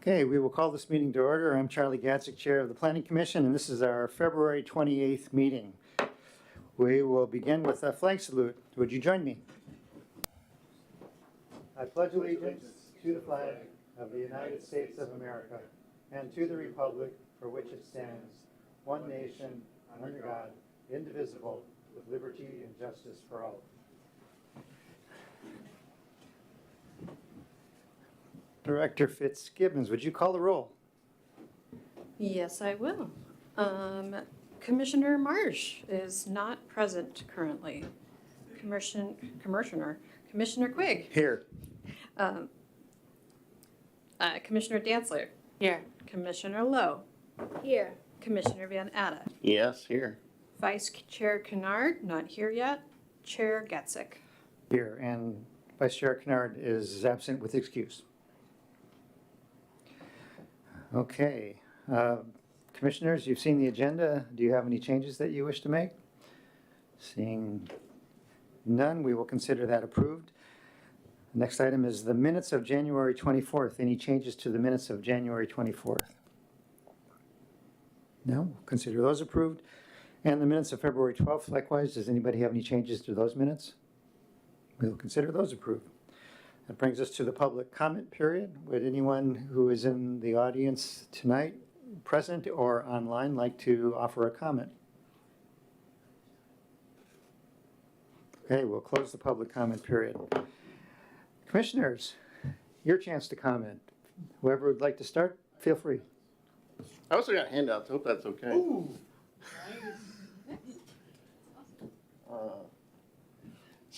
Okay, we will call this meeting to order. I'm Charlie Gatzik, Chair of the Planning Commission, and this is our February 28th meeting. We will begin with a flag salute. Would you join me? I pledge allegiance to the flag of the United States of America and to the republic for which it stands, one nation, under God, indivisible, with liberty and justice for all. Director Fitzgibbons, would you call the roll? Yes, I will. Commissioner Marsh is not present currently. Commissioner Quigg. Here. Commissioner Dantzler. Here. Commissioner Lowe. Here. Commissioner Van Atta. Yes, here. Vice Chair Kennard, not here yet. Chair Gatzik. Here, and Vice Chair Kennard is absent with excuse. Okay. Commissioners, you've seen the agenda. Do you have any changes that you wish to make? Seeing none, we will consider that approved. Next item is the minutes of January 24th. Any changes to the minutes of January 24th? No, we'll consider those approved. And the minutes of February 12th, likewise, does anybody have any changes to those minutes? We will consider those approved. That brings us to the public comment period. Would anyone who is in the audience tonight, present or online, like to offer a comment? Okay, we'll close the public comment period. Commissioners, your chance to comment. Whoever would like to start, feel free. I also got handouts. Hope that's okay. Ooh.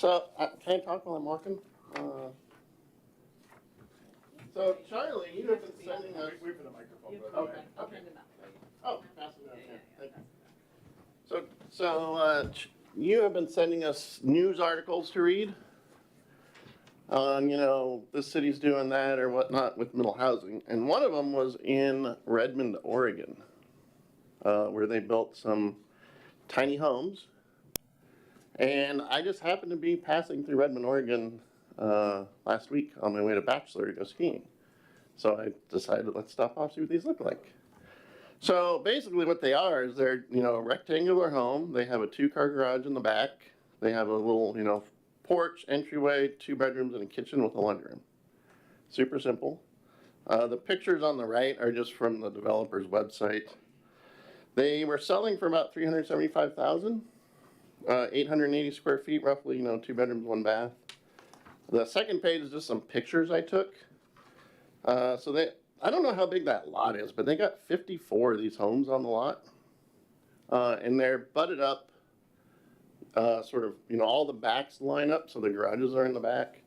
Can I talk while I'm walking? So, Charlie, you have been sending us. Wait for the microphone. Okay. Okay. Oh, pass it down. Thank you. So, you have been sending us news articles to read on, this city's doing that or whatnot with middle housing. And one of them was in Redmond, Oregon, where they built some tiny homes. And I just happened to be passing through Redmond, Oregon last week on my way to Bachelor to go skiing. So I decided, let's stop off, see what these look like. So basically what they are is they're, a rectangular home. They have a 2-car garage in the back. They have a little, porch, entryway, 2 bedrooms and a kitchen with a laundry room. Super simple. The pictures on the right are just from the developer's website. They were selling for about $375,000. 880 square feet, roughly, 2 bedrooms, 1 bath. The second page is just some pictures I took. I don't know how big that lot is, but they got 54 of these homes on the lot. And they're butted up, sort of, all the backs line up, so the garages are in the back.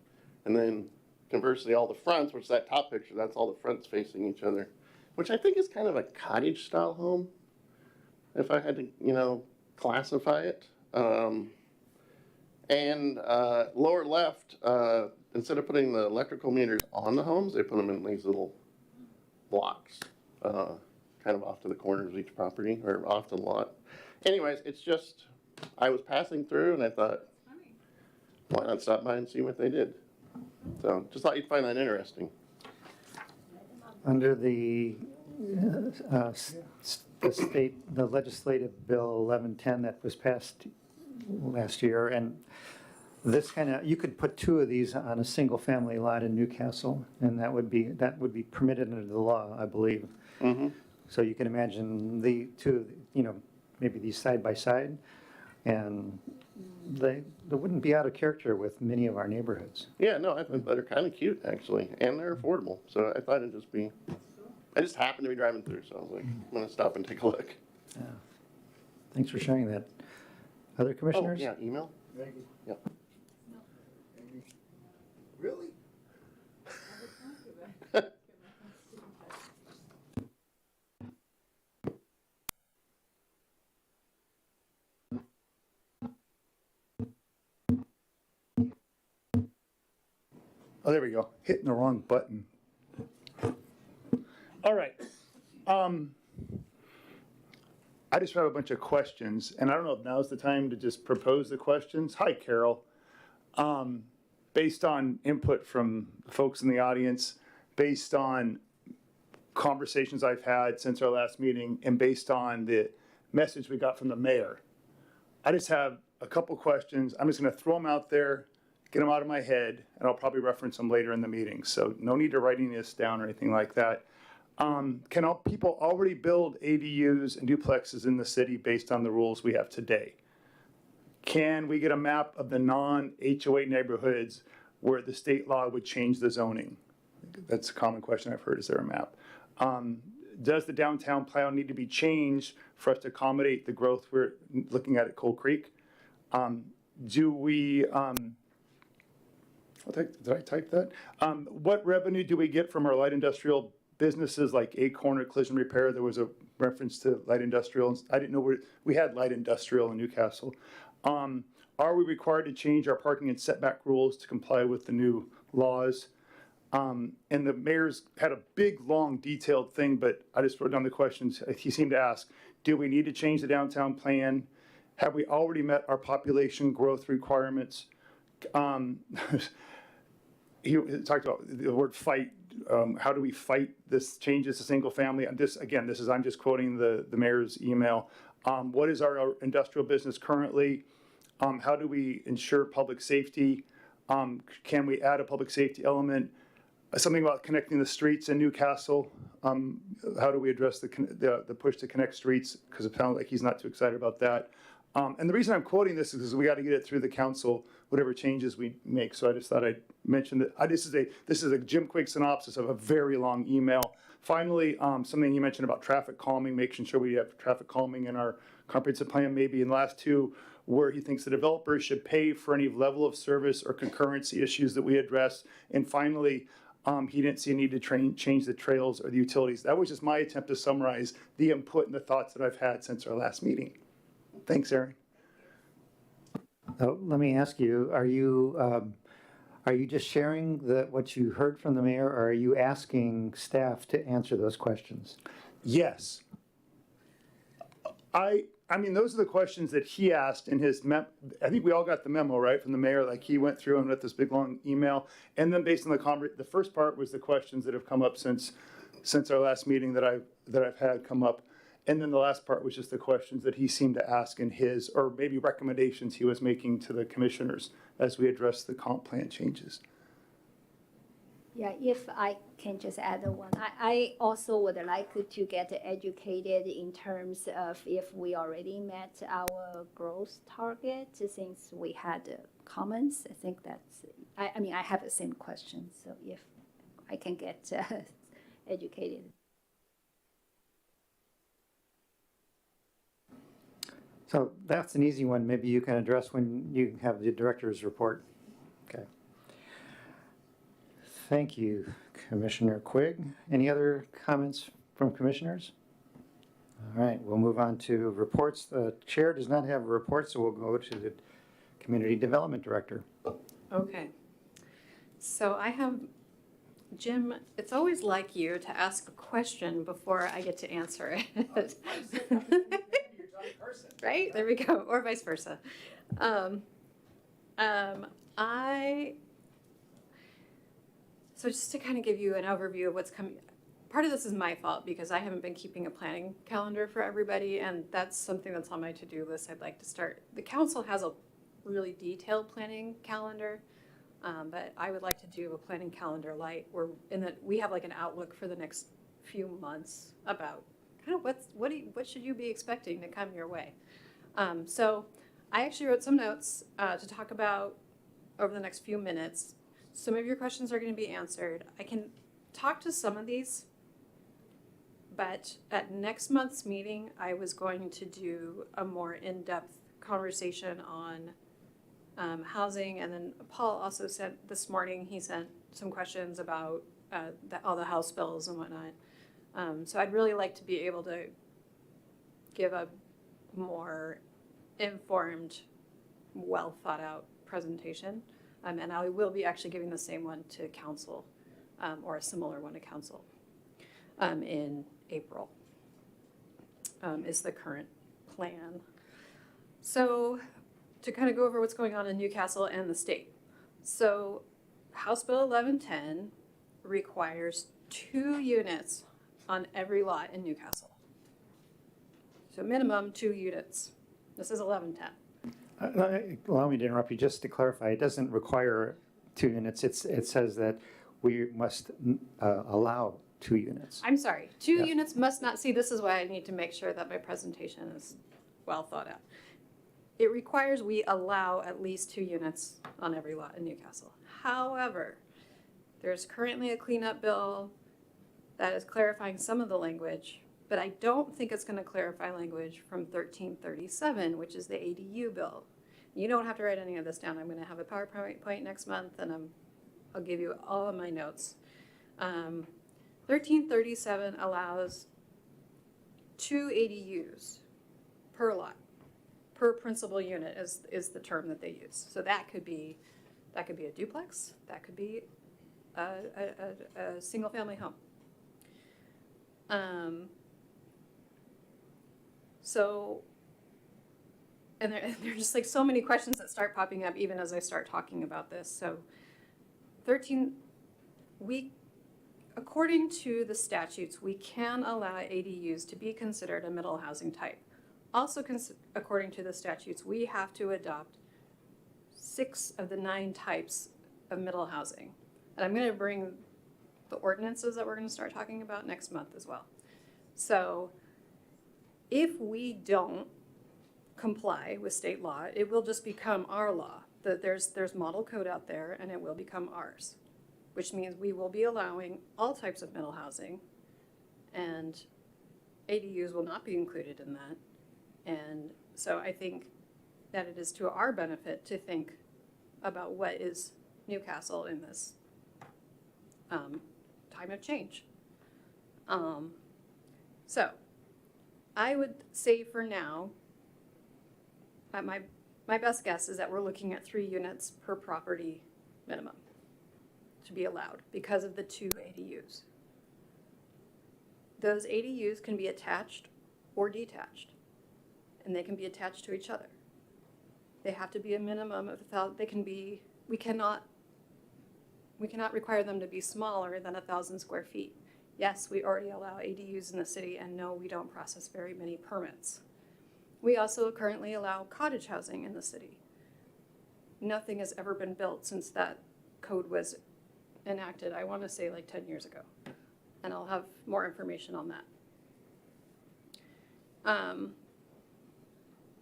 And then conversely, all the fronts, which is that top picture, that's all the fronts facing each other, which I think is kind of a cottage style home, if I had to, classify it. Lower left, instead of putting the electrical meters on the homes, they put them in these little blocks, kind of off to the corners of each property, or off the lot. Anyways, it's just, I was passing through and I thought, why not stop by and see what they did? So, just thought you'd find that interesting. Under the the legislative bill 1110 that was passed last year, and this you could put 2 of these on a single family lot in Newcastle, and that would be permitted under the law, I believe. Mm-hmm. So you can imagine the 2, maybe these side by side, and they wouldn't be out of character with many of our neighborhoods. Yeah, no, I think they're kind of cute, actually, and they're affordable. So I thought it'd just be, I just happened to be driving through, so I was like, I'm going to stop and take a look. Yeah. Thanks for sharing that. Other commissioners? Oh, yeah, email? Maggie? Yep. Maggie? Really? Oh, there we go. Hitting the wrong button. All right. I just have a bunch of questions, and I don't know if now's the time to just propose the questions. Hi, Carol. Based on input from the folks in the audience, based on conversations I've had since our last meeting and based on the message we got from the mayor, I just have a couple questions. I'm just going to throw them out there, get them out of my head, and I'll probably reference them later in the meeting. So no need to writing this down or anything like that. Can all people already build ADUs and duplexes in the city based on the rules we have today? Can we get a map of the non-HOA neighborhoods where the state law would change the zoning? That's a common question I've heard. Is there a map? Does the downtown plan need to be changed for us to accommodate the growth we're looking at Coal Creek? Do we, did I type that? What revenue do we get from our light industrial businesses like Acorn or Collision Repair? There was a reference to light industrial. I didn't know we had light industrial in Newcastle. Are we required to change our parking and setback rules to comply with the new laws? And the mayor's had a big, long, detailed thing, but I just wrote down the questions he seemed to ask. Do we need to change the downtown plan? Have we already met our population growth requirements? He talked about the word fight. How do we fight this changes to single family? I'm just quoting the mayor's email. What is our industrial business currently? How do we ensure public safety? Can we add a public safety element? Something about connecting the streets in Newcastle. How do we address the push to connect streets? Because it sounds like he's not too excited about that. And the reason I'm quoting this is because we got to get it through the council, whatever changes we make. So I just thought I'd mention that. This is a Jim Quigg synopsis of a very long email. Finally, something you mentioned about traffic calming, making sure we have traffic calming in our comprehensive plan, maybe in the last two, where he thinks the developer should pay for any level of service or concurrency issues that we address. And finally, he didn't see a need to change the trails or the utilities. That was just my attempt to summarize the input and the thoughts that I've had since our last meeting. Thanks, Aaron. Let me ask you, are you just sharing what you heard from the mayor, or are you asking staff to answer those questions? Yes. I mean, those are the questions that he asked in his I think we all got the memo, right, from the mayor. Like, he went through and wrote this big, long email. And then based on the first part was the questions that have come up since our last meeting that I've had come up. And then the last part was just the questions that he seemed to ask in his, or maybe recommendations he was making to the commissioners as we address the comp plan changes. Yeah, if I can just add one, I also would like to get educated in terms of if we already met our growth target since we had comments. I think that's, I mean, I have the same question, so if I can get educated. So that's an easy one. Maybe you can address when you have the director's report. Okay. Thank you, Commissioner Quigg. Any other comments from commissioners? All right, we'll move on to reports. The chair does not have a report, so we'll go to the Community Development Director. Okay. So I have, Jim, it's always like you to ask a question before I get to answer it. Right? There we go. Or vice versa. So just to kind of give you an overview of what's coming, part of this is my fault because I haven't been keeping a planning calendar for everybody, and that's something that's on my to-do list. I'd like to start. The council has a really detailed planning calendar, but I would like to do a planning calendar light where we have like an outlook for the next few months about kind of what should you be expecting to come your way. So I actually wrote some notes to talk about over the next few minutes. Some of your questions are going to be answered. I can talk to some of these, but at next month's meeting, I was going to do a more in-depth conversation on housing. And then Paul also sent this morning, he sent some questions about all the House bills and whatnot. So I'd really like to be able to give a more informed, well thought out presentation. And I will be actually giving the same one to council, or a similar one to council, in April, is the current plan. So to kind of go over what's going on in Newcastle and the state. So House Bill 1110 requires 2 units on every lot in Newcastle. So minimum 2 units. This is 1110. Allow me to interrupt you, just to clarify, it doesn't require 2 units, it says that we must allow 2 units. I'm sorry, 2 Yeah. units must not, see, this is why I need to make sure that my presentation is well thought out. It requires we allow at least 2 units on every lot in Newcastle. However, there's currently a cleanup bill that is clarifying some of the language, but I don't think it's gonna clarify language from 1337, which is the ADU bill. You don't have to write any of this down. I'm gonna have a PowerPoint next month, and I'll give you all of my notes. 1337 allows 2 ADUs per lot, per principal unit is the term that they use. So that could be a duplex, that could be a single-family home. So, and there are just like so many questions that start popping up even as I start talking about this. So, according to the statutes, we can allow ADUs to be considered a middle housing type. Also, according to the statutes, we have to adopt 6 of the 9 types of middle housing. And I'm going to bring the ordinances that we're going to start talking about next month as well. So if we don't comply with state law, it will just become our law. There's model code out there, and it will become ours, which means we will be allowing all types of middle housing, and ADUs will not be included in that. And so I think that it is to our benefit to think about what is Newcastle in this time of change. So I would say for now, my best guess is that we're looking at 3 units per property minimum to be allowed because of the 2 ADUs. Those ADUs can be attached or detached, and they can be attached to each other. They have to be a minimum of 1,000. We cannot require them to be smaller than 1,000 square feet. Yes, we already allow ADUs in the city, and no, we don't process very many permits. We also currently allow cottage housing in the city. Nothing has ever been built since that code was enacted, I want to say like 10 years ago. And I'll have more information on that.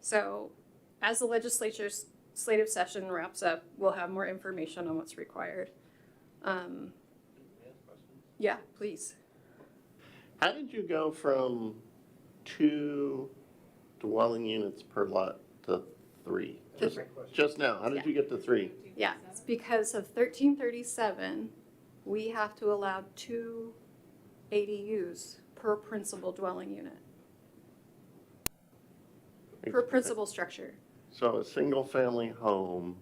So as the legislature's legislative session wraps up, we'll have more information on what's required. Yeah, please. How did you go from 2 dwelling units per lot to 3? To Just now, how did Yeah. you get to 3? Yeah, it's because of 1337, we have to allow 2 ADUs per principal dwelling unit, per principal structure. So a single-family home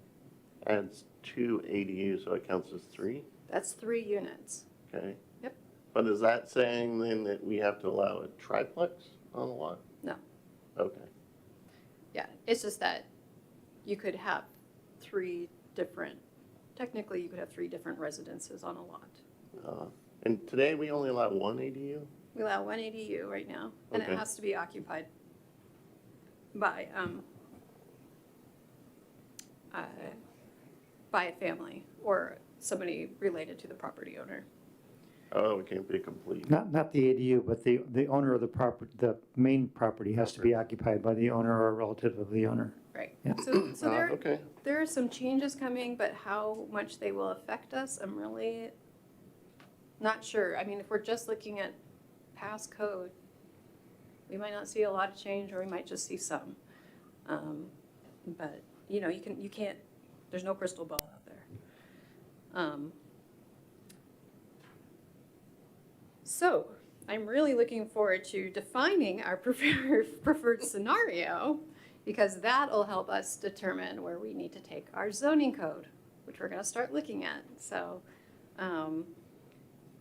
adds 2 ADUs, so it counts as 3? That's 3 units. Okay. Yep. But is that saying then that we have to allow a triplex on a lot? No. Okay. Yeah, it's just that you could have 3 different, technically you could have 3 different residences on a lot. And today we only allow 1 ADU? We allow 1 ADU right now, and Okay. it has to be occupied by a family or somebody related to the property owner. Oh, it can't be complete. Not the ADU, but the owner of the property, the main property has to be occupied by the owner or a relative of the owner. Right. Yeah. So Okay. there are some changes coming, but how much they will affect us, I'm really not sure. I mean, if we're just looking at past code, we might not see a lot of change, or we might just see some. But you can't. There's no crystal ball out there. So I'm really looking forward to defining our preferred scenario, because that'll help us determine where we need to take our zoning code, which we're going to start looking at. So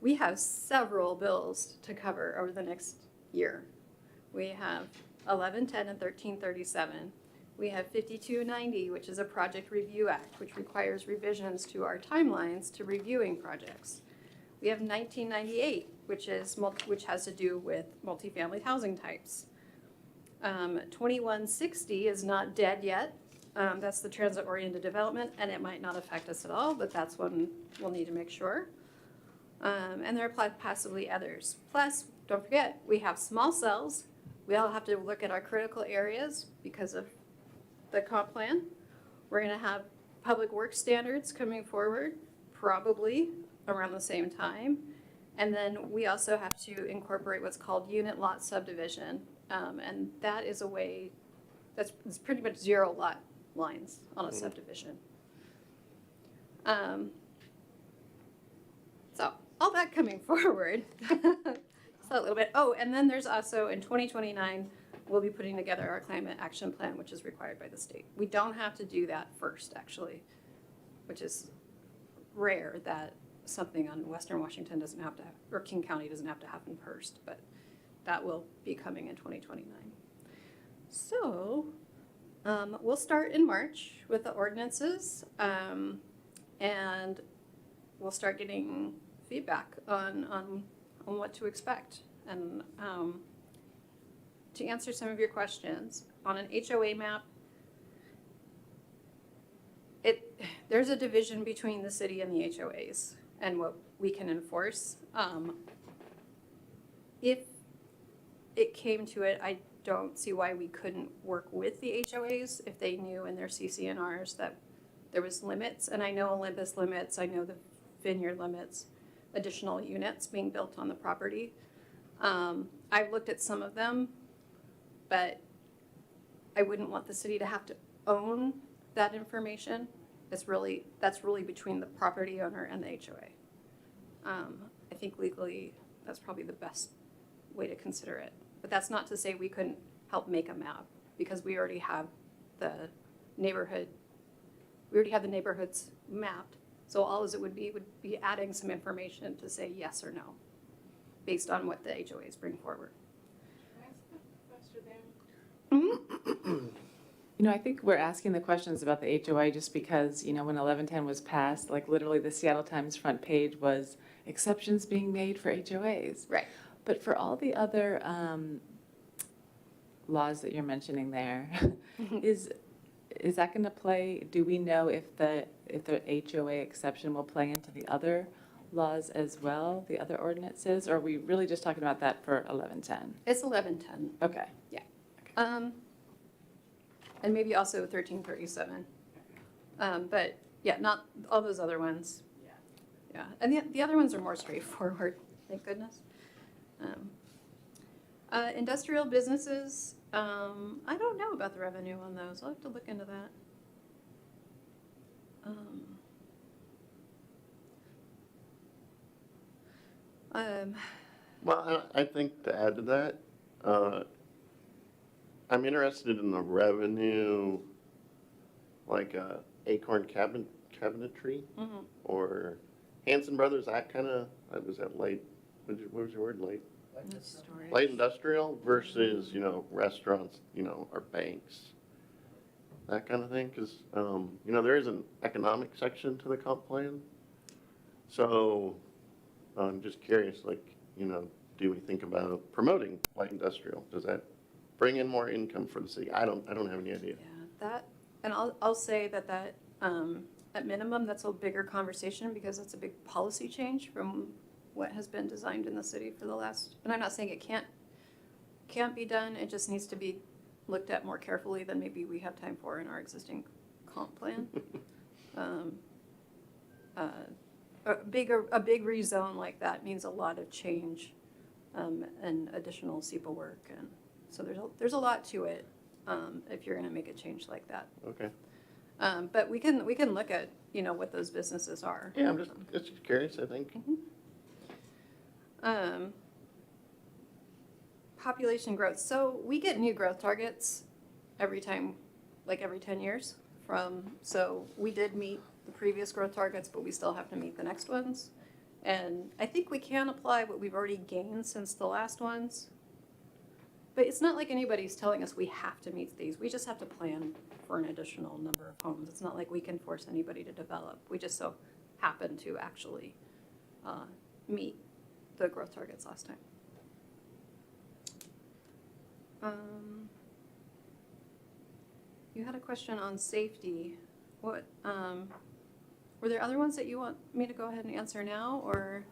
we have several bills to cover over the next year. We have 1110 and 1337. We have 5290, which is a Project Review Act, which requires revisions to our timelines to reviewing projects. We have 1998, which has to do with multifamily housing types. 2160 is not dead yet. That's the transit-oriented development, and it might not affect us at all, but that's one we'll need to make sure. And there are possibly others. Plus, don't forget, we have small cells. We all have to look at our critical areas because of the comp plan. We're gonna have public works standards coming forward, probably around the same time. And then we also have to incorporate what's called unit lot subdivision. And that is a way, it's pretty much 0 lot lines on a subdivision. So all that coming forward. So a little bit, oh, and then there's also in 2029, we'll be putting together our climate action plan, which is required by the state. We don't have to do that first, actually, which is rare that something on Western Washington doesn't have to, or King County doesn't have to happen first, but that will be coming in 2029. So, we'll start in March with the ordinances, and we'll start getting feedback on what to expect. And to answer some of your questions, on an HOA map, there's a division between the city and the HOAs and what we can enforce. If it came to it, I don't see why we couldn't work with the HOAs if they knew in their CCNRs that there was limits. And I know Olympus limits, I know the Vineyard limits additional units being built on the property. I've looked at some of them, but I wouldn't want the city to have to own that information. That's really between the property owner and the HOA. I think legally, that's probably the best way to consider it. But that's not to say we couldn't help make a map, because we already have the neighborhoods mapped. So all as it would be adding some information to say yes or no, based on what the HOAs bring forward. You know, I think we're asking the questions about the HOA just because, you know, when 1110 was passed, like literally the Seattle Times front page was exceptions being made for HOAs. Right. But for all the other laws that you're mentioning there, is that going to play? Do we know if the HOA exception will play into the other laws as well, the other ordinances, or are we really just talking about that for 1110? It's 1110. Okay. Yeah. And maybe also 1337. But yeah, not all those other ones. Yeah. And the other ones are more straightforward, thank goodness. Industrial businesses, I don't know about the revenue on those. I'll have to look into that. Well, I think to add to that, I'm interested in the revenue, like Acorn Cabinetry Mhm. or Hanson Brothers, that kind of, was that light, what was your word, light? Light industrial versus, you know, restaurants, you know, or banks, that kind of thing, because, you know, there is an economic section to the comp plan. So I'm just curious, like, you know, do we think about promoting light industrial? Does that bring in more income for the city? I don't have any idea. Yeah, that, and I'll say that at minimum, that's a bigger conversation because it's a big policy change from what has been designed in the city for the last, and I'm not saying it can't be done, it just needs to be looked at more carefully than maybe we have time for in our existing comp plan. A big rezone like that means a lot of change and additional SEPA work, and so there's a lot to it if you're going to make a change like that. Okay. But we can look at, you know, what those businesses are. Yeah, I'm just curious, I think. Population growth. So we get new growth targets every time, like every 10 years so we did meet the previous growth targets, but we still have to meet the next ones. And I think we can apply what we've already gained since the last ones. But it's not like anybody's telling us we have to meet these. We just have to plan for an additional number of homes. It's not like we can force anybody to develop. We just so happen to actually meet the growth targets last time. You had a question on safety. What, were there other ones that you want me to go ahead and answer now, or?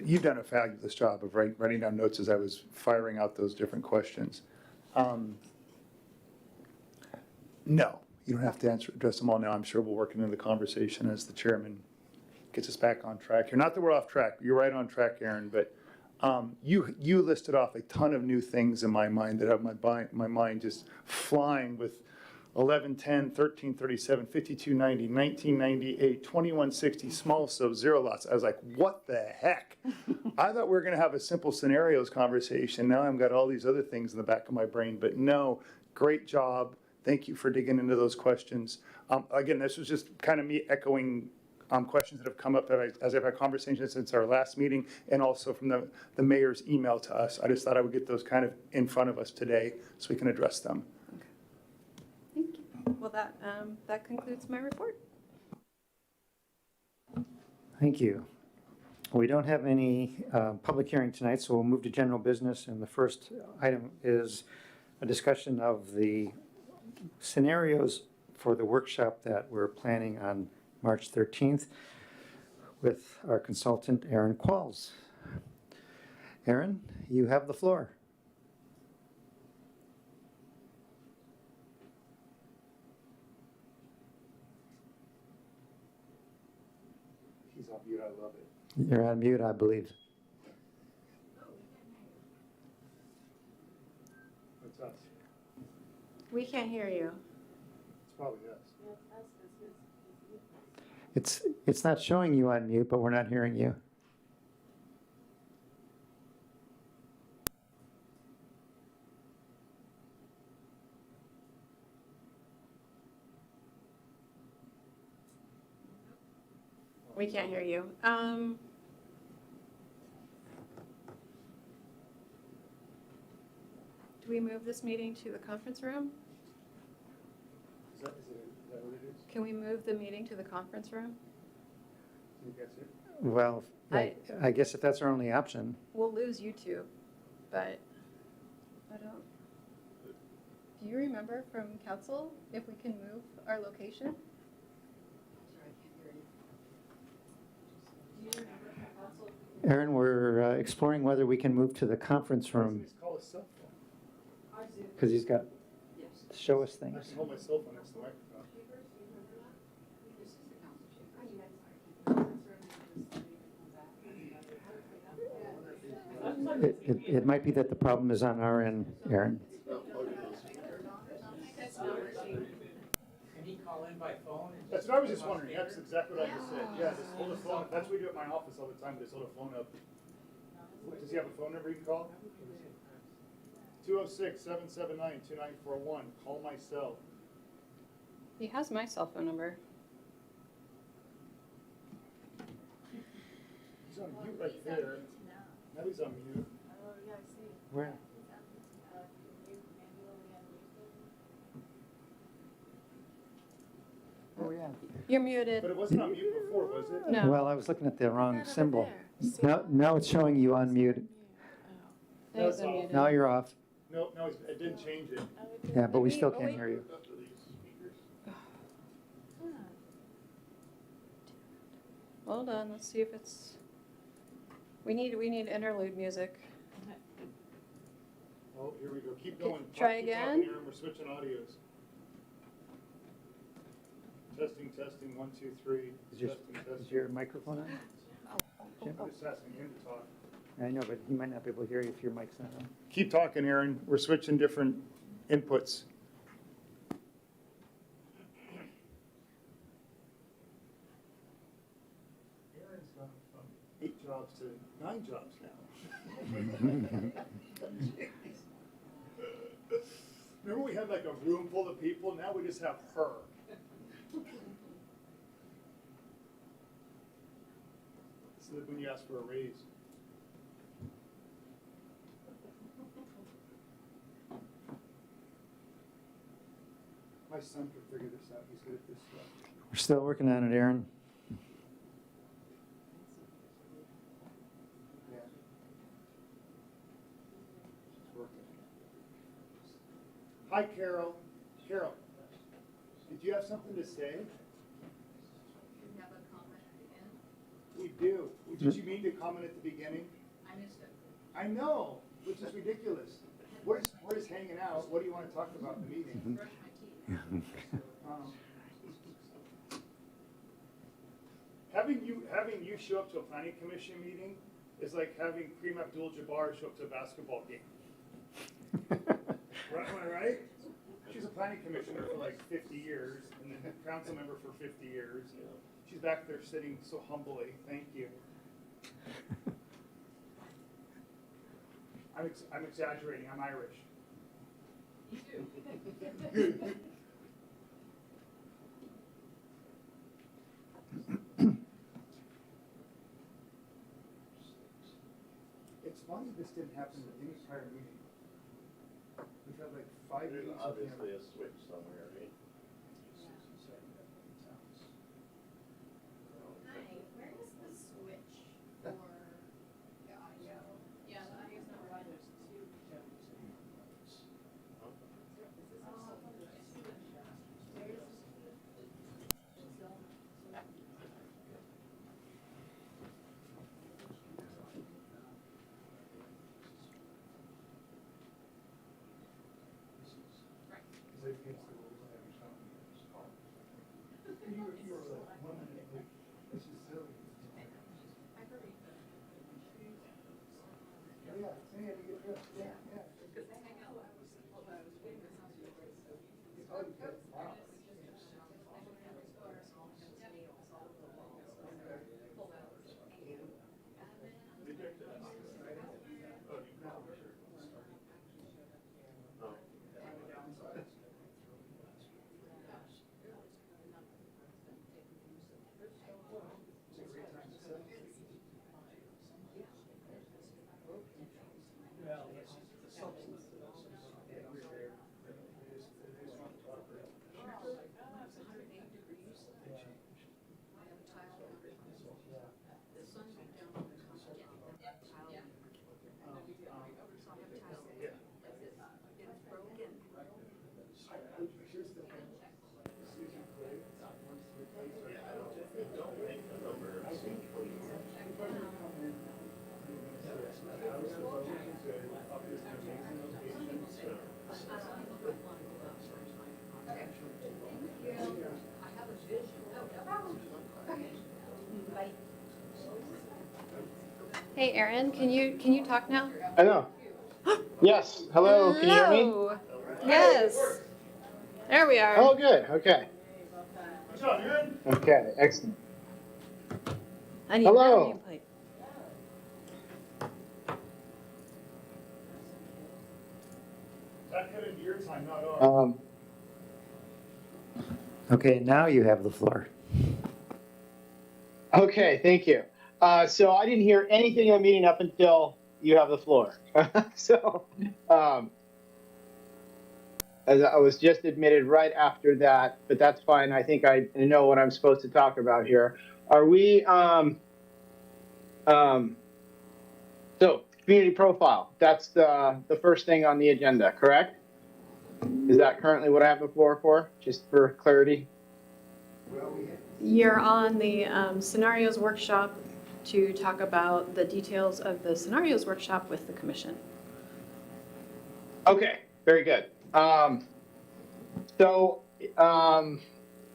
You've done a fabulous job of writing down notes as I was firing out those different questions. No, you don't have to address them all now. I'm sure we'll work into the conversation as the chairman gets us back on track here. Not that we're off track. You're right on track, Aaron, but you listed off a ton of new things in my mind that have my mind just flying with 1110, 1337, 5290, 1998, 2160, small stove, zero lots. I was like, what the heck? I thought we were going to have a simple scenarios conversation. Now I've got all these other things in the back of my brain. But no, great job. Thank you for digging into those questions. Again, this was just kind of me echoing questions that have come up as I've had conversations since our last meeting, and also from the mayor's email to us. I just thought I would get those kind of in front of us today so we can address them. Thank you. Well, that concludes my report. Thank you. We don't have any public hearing tonight, so we'll move to general business. And the first item is a discussion of the scenarios for the workshop that we're planning on March 13th with our consultant, Aaron Qualls. Aaron, you have the floor. He's on mute, I love it. You're on mute, I believe. That's us. We can't hear you. It's probably us. It's not showing you on mute, but we're not hearing you. We can't hear you. Do we move this meeting to the conference room? Is that what it is? Can we move the meeting to the conference room? I think that's it. Well, I guess if that's our only option. We'll lose YouTube, but I don't. Do you remember from council if we can move our location? Aaron, we're exploring whether we can move to the conference room Please call his cell phone. because he's got to show us I things. can hold my cell phone next to the microphone. It might be that the problem is on our end, Aaron. Can he call in by phone? That's what I was just wondering. That's exactly what I just said. Yeah, just hold a phone. That's what we do at my office all the time. Just hold a phone up. Does he have a phone number you can call? 206-779-2941. Call my cell. He has my cell phone number. He's on mute right there. Now he's on mute. Where? Oh, yeah. You're muted. But it wasn't on mute before, was it? No. Well, I was looking at the wrong symbol. Now it's showing you on mute. That was unmuted. Now you're off. No, it didn't change it. Yeah, but we Maybe- still oh, can't wait. hear you. Hold on, let's see if it's. We need interlude music. Oh, here we go. Keep going. Try Keep talking, again. Aaron. We're switching audios. Testing, testing, 1, 2, 3. Is your, Testing, is testing. your microphone on? Jim? I'm just asking him to talk. I know, but he might not be able to hear you if your mic's not on. Keep talking, Aaron. We're switching different inputs. Aaron's gone from 8 jobs to 9 jobs now. Remember we had like a room full of people? Now we just have her. This is when you ask for a raise. My son could figure this out. He's good at this stuff. We're still working on it, Aaron. Hi, Carol. Carol, did you have something to say? We do. Did you mean to comment at the beginning? I missed it. I know, which is ridiculous. We're just hanging out. What do you want to talk about in the meeting? Brush my teeth. Having you show up to a planning commission meeting is like having Kareem Abdul-Jabbar show up to a basketball game. Right? Am I right? She's a planning commissioner for like 50 years, and then a council member for 50 years. She's back there sitting so humbly. Thank you. I'm exaggerating. I'm Irish. You too. It's funny this didn't happen at any prior meeting. We've had like 5 There's meetings. obviously a switch somewhere, right? Hi, where is the switch for the audio? Yeah, the audio's not running. There's two. Hey, Aaron, can you talk now? I know. Yes. Hello. Can you hear me? Hello. Yes. There we are. Oh, good. Okay. Good job, Aaron. Okay. Excellent. I need Hello. your nameplate. That cut into your time, not ours. Okay, now you have the floor. Okay. Thank you. So I didn't hear anything in the meeting up until you have the floor. So, as I was just admitted right after that, but that's fine. I think I know what I'm supposed to talk about here. Are we? So community profile. That's the first thing on the agenda, correct? Is that currently what I have the floor for? Just for clarity. You're on the scenarios workshop to talk about the details of the scenarios workshop with the commission. Okay, very good.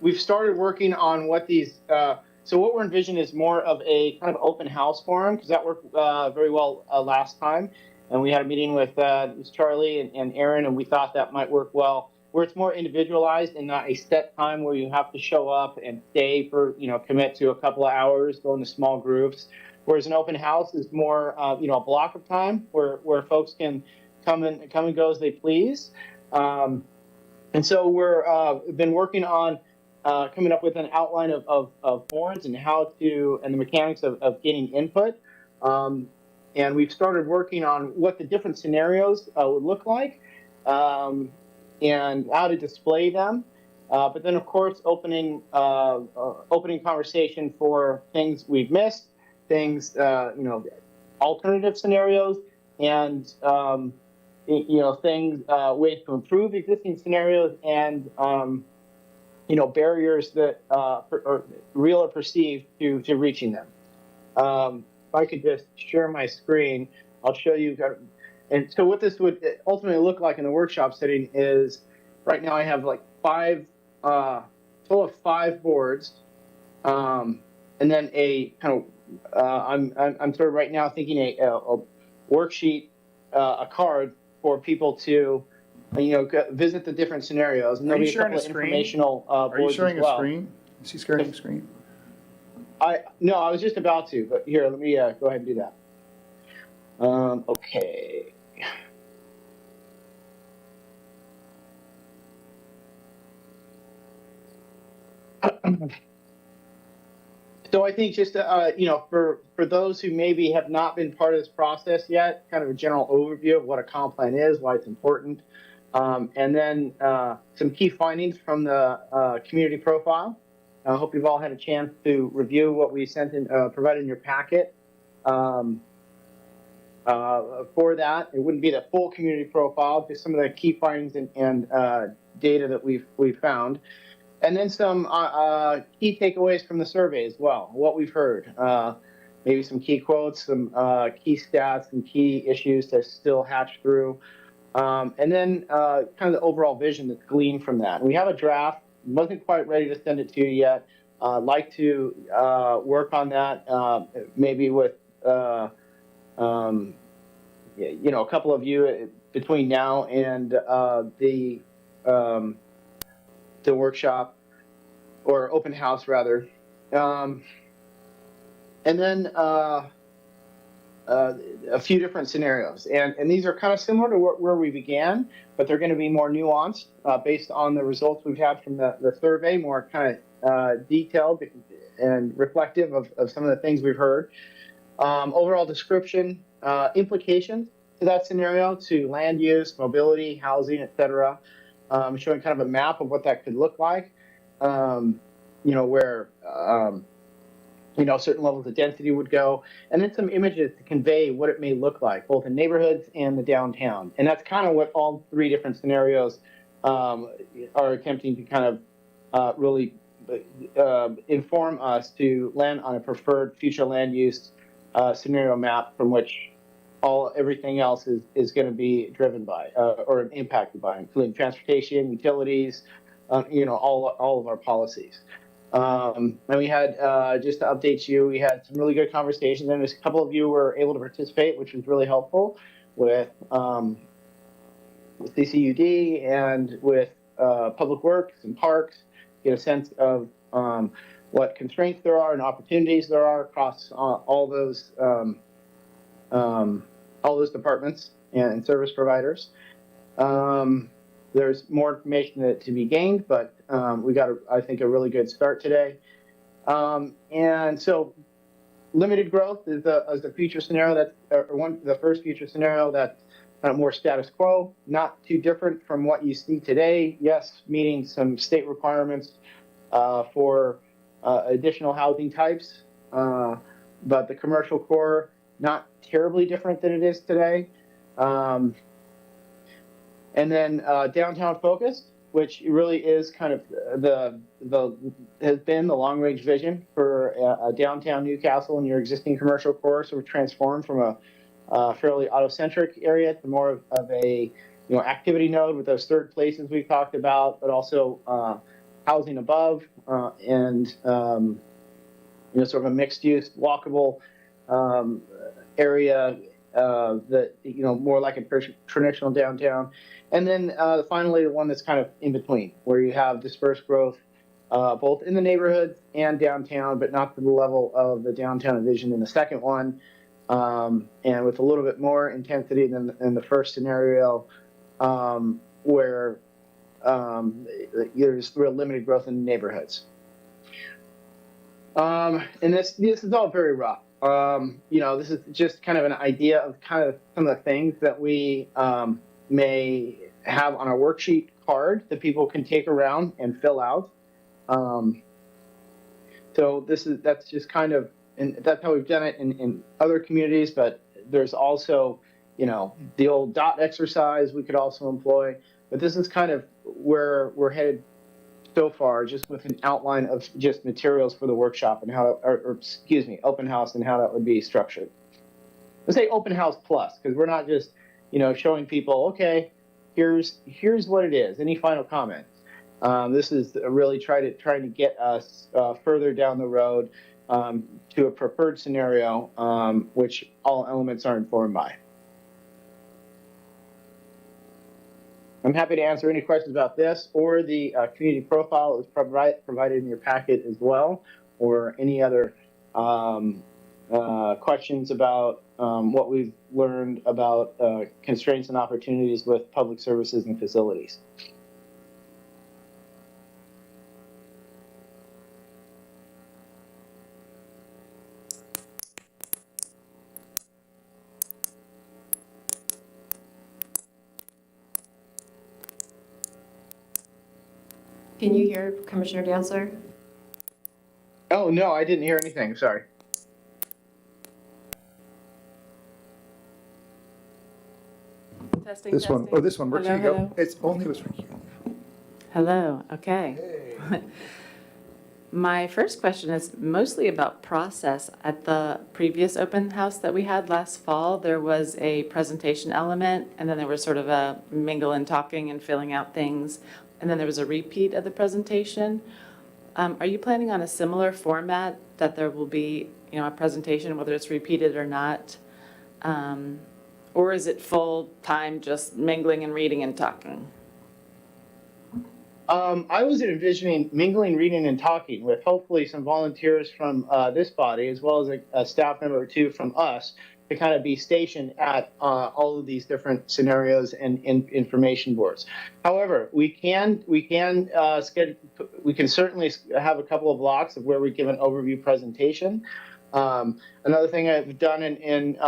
We've started working on what these, so what we're envisioning is more of a kind of open house forum, because that worked very well last time. And we had a meeting with Charlie and Aaron, and we thought that might work well, where it's more individualized and not a set time where you have to show up and stay for, commit to a couple of hours, go into small groups. Whereas an open house is more, a block of time where folks can come and go as they please. And so we've been working on coming up with an outline of boards and and the mechanics of getting input. And we've started working on what the different scenarios would look like and how to display them. But then, of course, opening conversation for things we've missed, things, alternative scenarios, and things, ways to improve existing scenarios and, barriers that are real or perceived to reaching them. If I could just share my screen, I'll show you. And so what this would ultimately look like in the workshop setting is, right now I have like total of 5 boards, and then a kind of, I'm sort of right now thinking a worksheet, a card for people to, visit the different scenarios. And Are you there'll be a sharing couple a of screen? informational Are you boards sharing as well. a screen? Is he sharing a screen? No, I was just about to, but here, let me go ahead and do that. Okay. So I think just for those who maybe have not been part of this process yet, kind of a general overview of what a comp plan is, why it's important, and then some key findings from the community profile. I hope you've all had a chance to review what we sent in, provided in your packet. For that, it wouldn't be the full community profile, just some of the key findings and data that we've found. And then some key takeaways from the survey as well, what we've heard. Maybe some key quotes, some key stats, and key issues to still hatch through. And then kind of the overall vision that's gleaned from that. We have a draft, wasn't quite ready to send it to you yet. I'd like to work on that, maybe with a couple of you between now and the workshop, or open house rather. And then a few different scenarios. And these are kind of similar to where we began, but they're going to be more nuanced based on the results we've had from the survey, more kind of detailed and reflective of some of the things we've heard. Overall description, implications to that scenario, to land use, mobility, housing, et cetera. Showing kind of a map of what that could look like. Where certain levels of density would go, and then some images to convey what it may look like, both in neighborhoods and the downtown. And that's kind of what all 3 different scenarios are attempting to kind of really inform us to land on a preferred future land use scenario map from which everything else is going to be driven by or impacted by, including transportation, utilities, all of our policies. And we had, just to update you, we had some really good conversations, and a couple of you were able to participate, which was really helpful with CCUD and with Public Works and Parks, get a sense of what constraints there are and opportunities there are across all those departments and service providers. There's more information to be gained, but we got, I think, a really good start today. And so limited growth is the future scenario, the first future scenario that's more status quo, not too different from what you see today. Yes, meeting some state requirements for additional housing types, but the commercial core, not terribly different than it is today. And then downtown focused, which really is kind of has been the long range vision for a downtown Newcastle and your existing commercial core. So we're transformed from a fairly auto-centric area to more of a activity node with those third places we've talked about, but also housing above and sort of a mixed use, walkable area that more like a traditional downtown. And then finally, the one that's kind of in between, where you have dispersed growth both in the neighborhoods and downtown, but not to the level of the downtown envisioned in the second one, and with a little bit more intensity than in the first scenario, where there's real limited growth in the neighborhoods. And this is all very rough. This is just kind of an idea of kind of some of the things that we may have on a worksheet card that people can take around and fill out. So that's just kind of, and that's how we've done it in other communities, but there's also the old dot exercise we could also employ, but this is kind of where we're headed so far, just with an outline of just materials for the workshop and how, or excuse me, open house and how that would be structured. Let's say open house plus, because we're not just, showing people, okay, here's what it is. Any final comments? This is really trying to get us further down the road to a preferred scenario, which all elements are informed by. I'm happy to answer any questions about this or the community profile that was provided in your packet as well, or any other questions about what we've learned about constraints and opportunities with public services and facilities. Can you hear Commissioner Dantzler? Oh, no, I didn't hear anything. Sorry. Testing, This one, testing. oh, this one works. Hello, Here you go. hello. It's only was right here. Hello, okay. My first question is mostly about process. At the previous open house that we had last fall, there was a presentation element, and then there was sort of a mingle and talking and filling out things, and then there was a repeat of the presentation. Are you planning on a similar format, that there will be, a presentation, whether it's repeated or not? Or is it full time just mingling and reading and talking? I was envisioning mingling, reading, and talking with hopefully some volunteers from this body, as well as a staff member or two from us, to kind of be stationed at all of these different scenarios and information boards. However, we can certainly have a couple of blocks of where we give an overview presentation. Another thing I've done in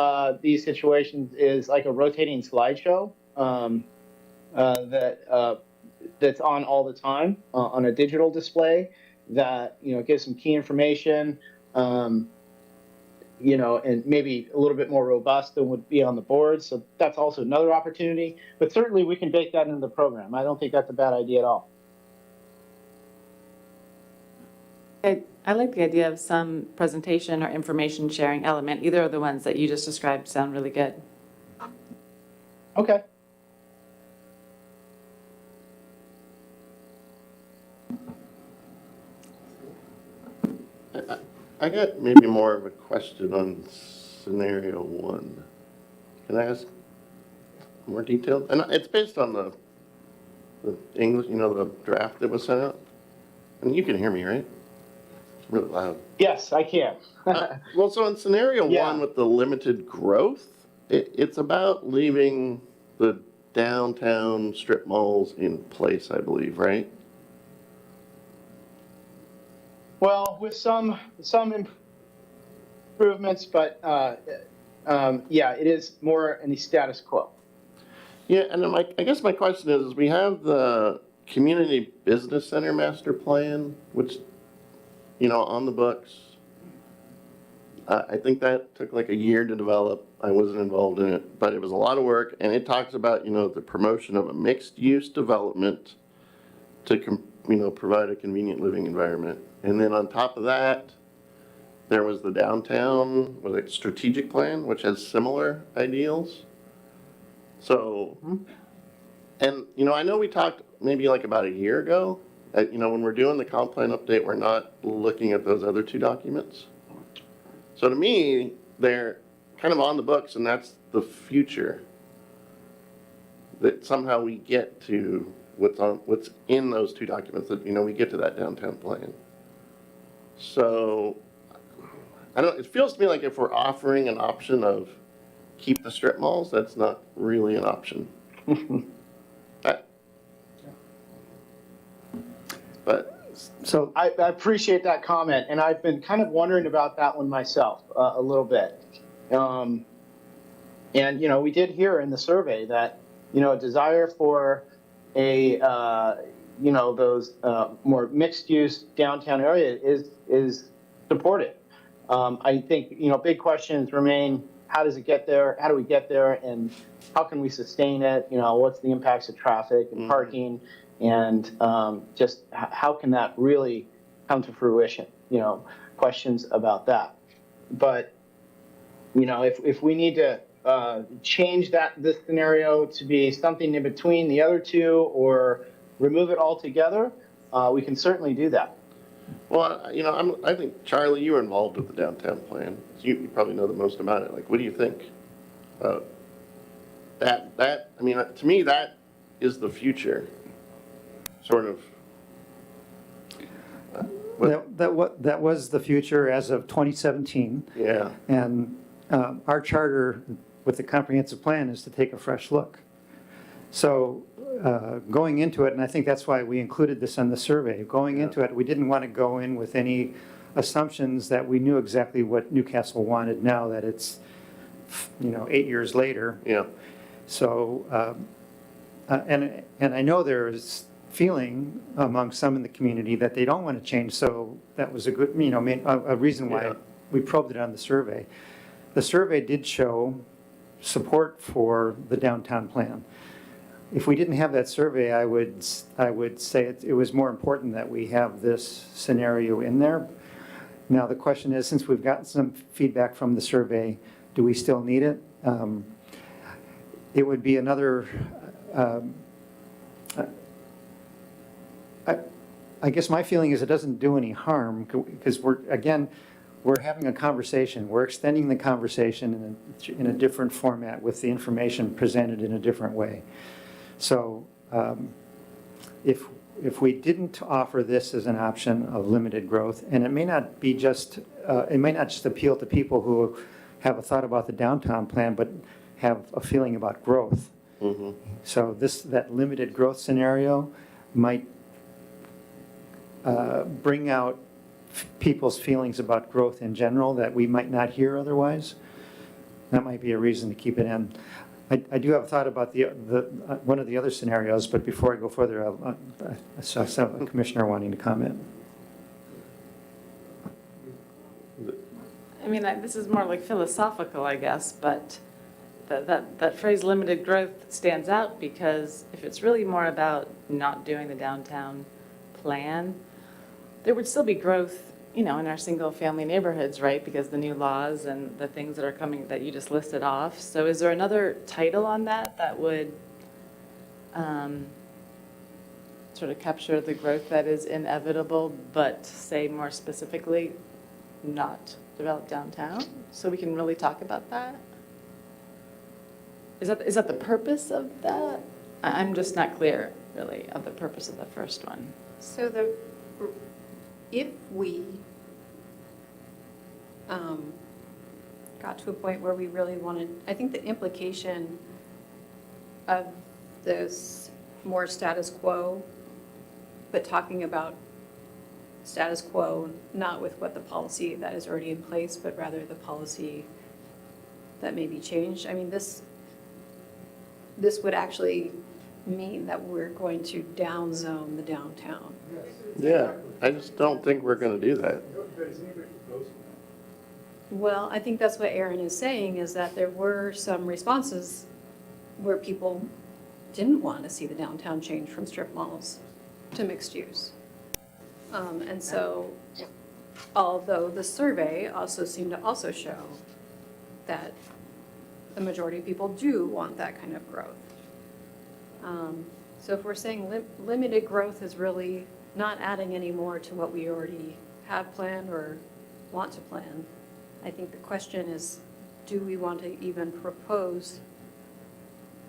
these situations is like a rotating slideshow that's on all the time on a digital display that gives some key information, and maybe a little bit more robust than would be on the board. So that's also another opportunity. But certainly we can bake that into the program. I don't think that's a bad idea at all. I like the idea of some presentation or information sharing element. Either of the ones that you just described sound really good. Okay. I got maybe more of a question on scenario one. Can I ask more detailed? And it's based on the English, the draft that was sent out. And you can hear me, right? It's really loud. Yes, I can. Well, so in scenario Yeah. one with the limited growth, it's about leaving the downtown strip malls in place, I believe, right? Well, with some improvements, but yeah, it is more in the status quo. Yeah, and then I guess my question is we have the Community Business Center Master Plan, which, on the books. I think that took like a year to develop. I wasn't involved in it, but it was a lot of work, and it talks about, the promotion of a mixed-use development to, provide a convenient living environment. And then on top of that, there was the downtown, strategic plan, which has similar ideals. So, and, I know we talked maybe like about a year ago, when we're doing the comp plan update, we're not looking at those other two documents. So to me, they're kind of on the books, and that's the future. That somehow we get to what's in those two documents, that, we get to that downtown plan. So, it feels to me like if we're offering an option of keep the strip malls, that's not really an option. But So, I appreciate that comment, and I've been kind of wondering about that one myself a little bit. And we did hear in the survey that a desire for a those more mixed-use downtown area is supported. I think big questions remain how does it get there? How do we get there? And how can we sustain it? You know, what's the impacts of traffic and parking? And just how can that really come to fruition? You know, questions about that. But, you know, if we need to change this scenario to be something in between the other two or remove it altogether, we can certainly do that. Well, you know, I think, Charlie, you were involved with the downtown plan. So you probably know the most about it. Like, what do you think? I mean, to me, that is the future, sort of. That was the future as of 2017. Yeah, And our charter with the comprehensive plan is to take a fresh look. So going into it, and I think that's why we included this in the survey, going into it, we didn't want to go in with any assumptions that we knew exactly what Newcastle wanted now that it's, 8 years later. yeah. So, and I know there's feeling among some in the community that they don't want to change, so that was a good, a reason why Yeah. we probed it on the survey. The survey did show support for the downtown plan. If we didn't have that survey, I would say it was more important that we have this scenario in there. Now, the question is, since we've gotten some feedback from the survey, do we still need it? It would be another, I guess my feeling is it doesn't do any harm because we're having a conversation. We're extending the conversation in a different format with the information presented in a different way. So if we didn't offer this as an option of limited growth, and it may not just appeal to people who have a thought about the downtown plan, but have a feeling about growth. Mm-hmm. So that limited growth scenario might bring out people's feelings about growth in general that we might not hear otherwise. That might be a reason to keep it in. I do have a thought about one of the other scenarios, but before I go further, I saw a commissioner wanting to comment. I mean, this is more like philosophical, I guess, but that phrase limited growth stands out because if it's really more about not doing the downtown plan, there would still be growth, in our single-family neighborhoods, right? Because the new laws and the things that are coming that you just listed off. So is there another title on that would sort of capture the growth that is inevitable, but say more specifically, not develop downtown? So we can really talk about that? Is that the purpose of that? I'm just not clear, really, of the purpose of the first one. So if we got to a point where we really wanted, I think the implication of this more status quo, but talking about status quo, not with what the policy that is already in place, but rather the policy that may be changed. I mean, this would actually mean that we're going to downzone the downtown. Yeah, I just don't think we're going to do that. Well, I think that's what Aaron is saying, is that there were some responses where people didn't want to see the downtown change from strip malls to mixed use. And so, although the survey also seemed to also show that the majority of people do want that kind of growth. So if we're saying limited growth is really not adding any more to what we already have planned or want to plan, I think the question is, do we want to even propose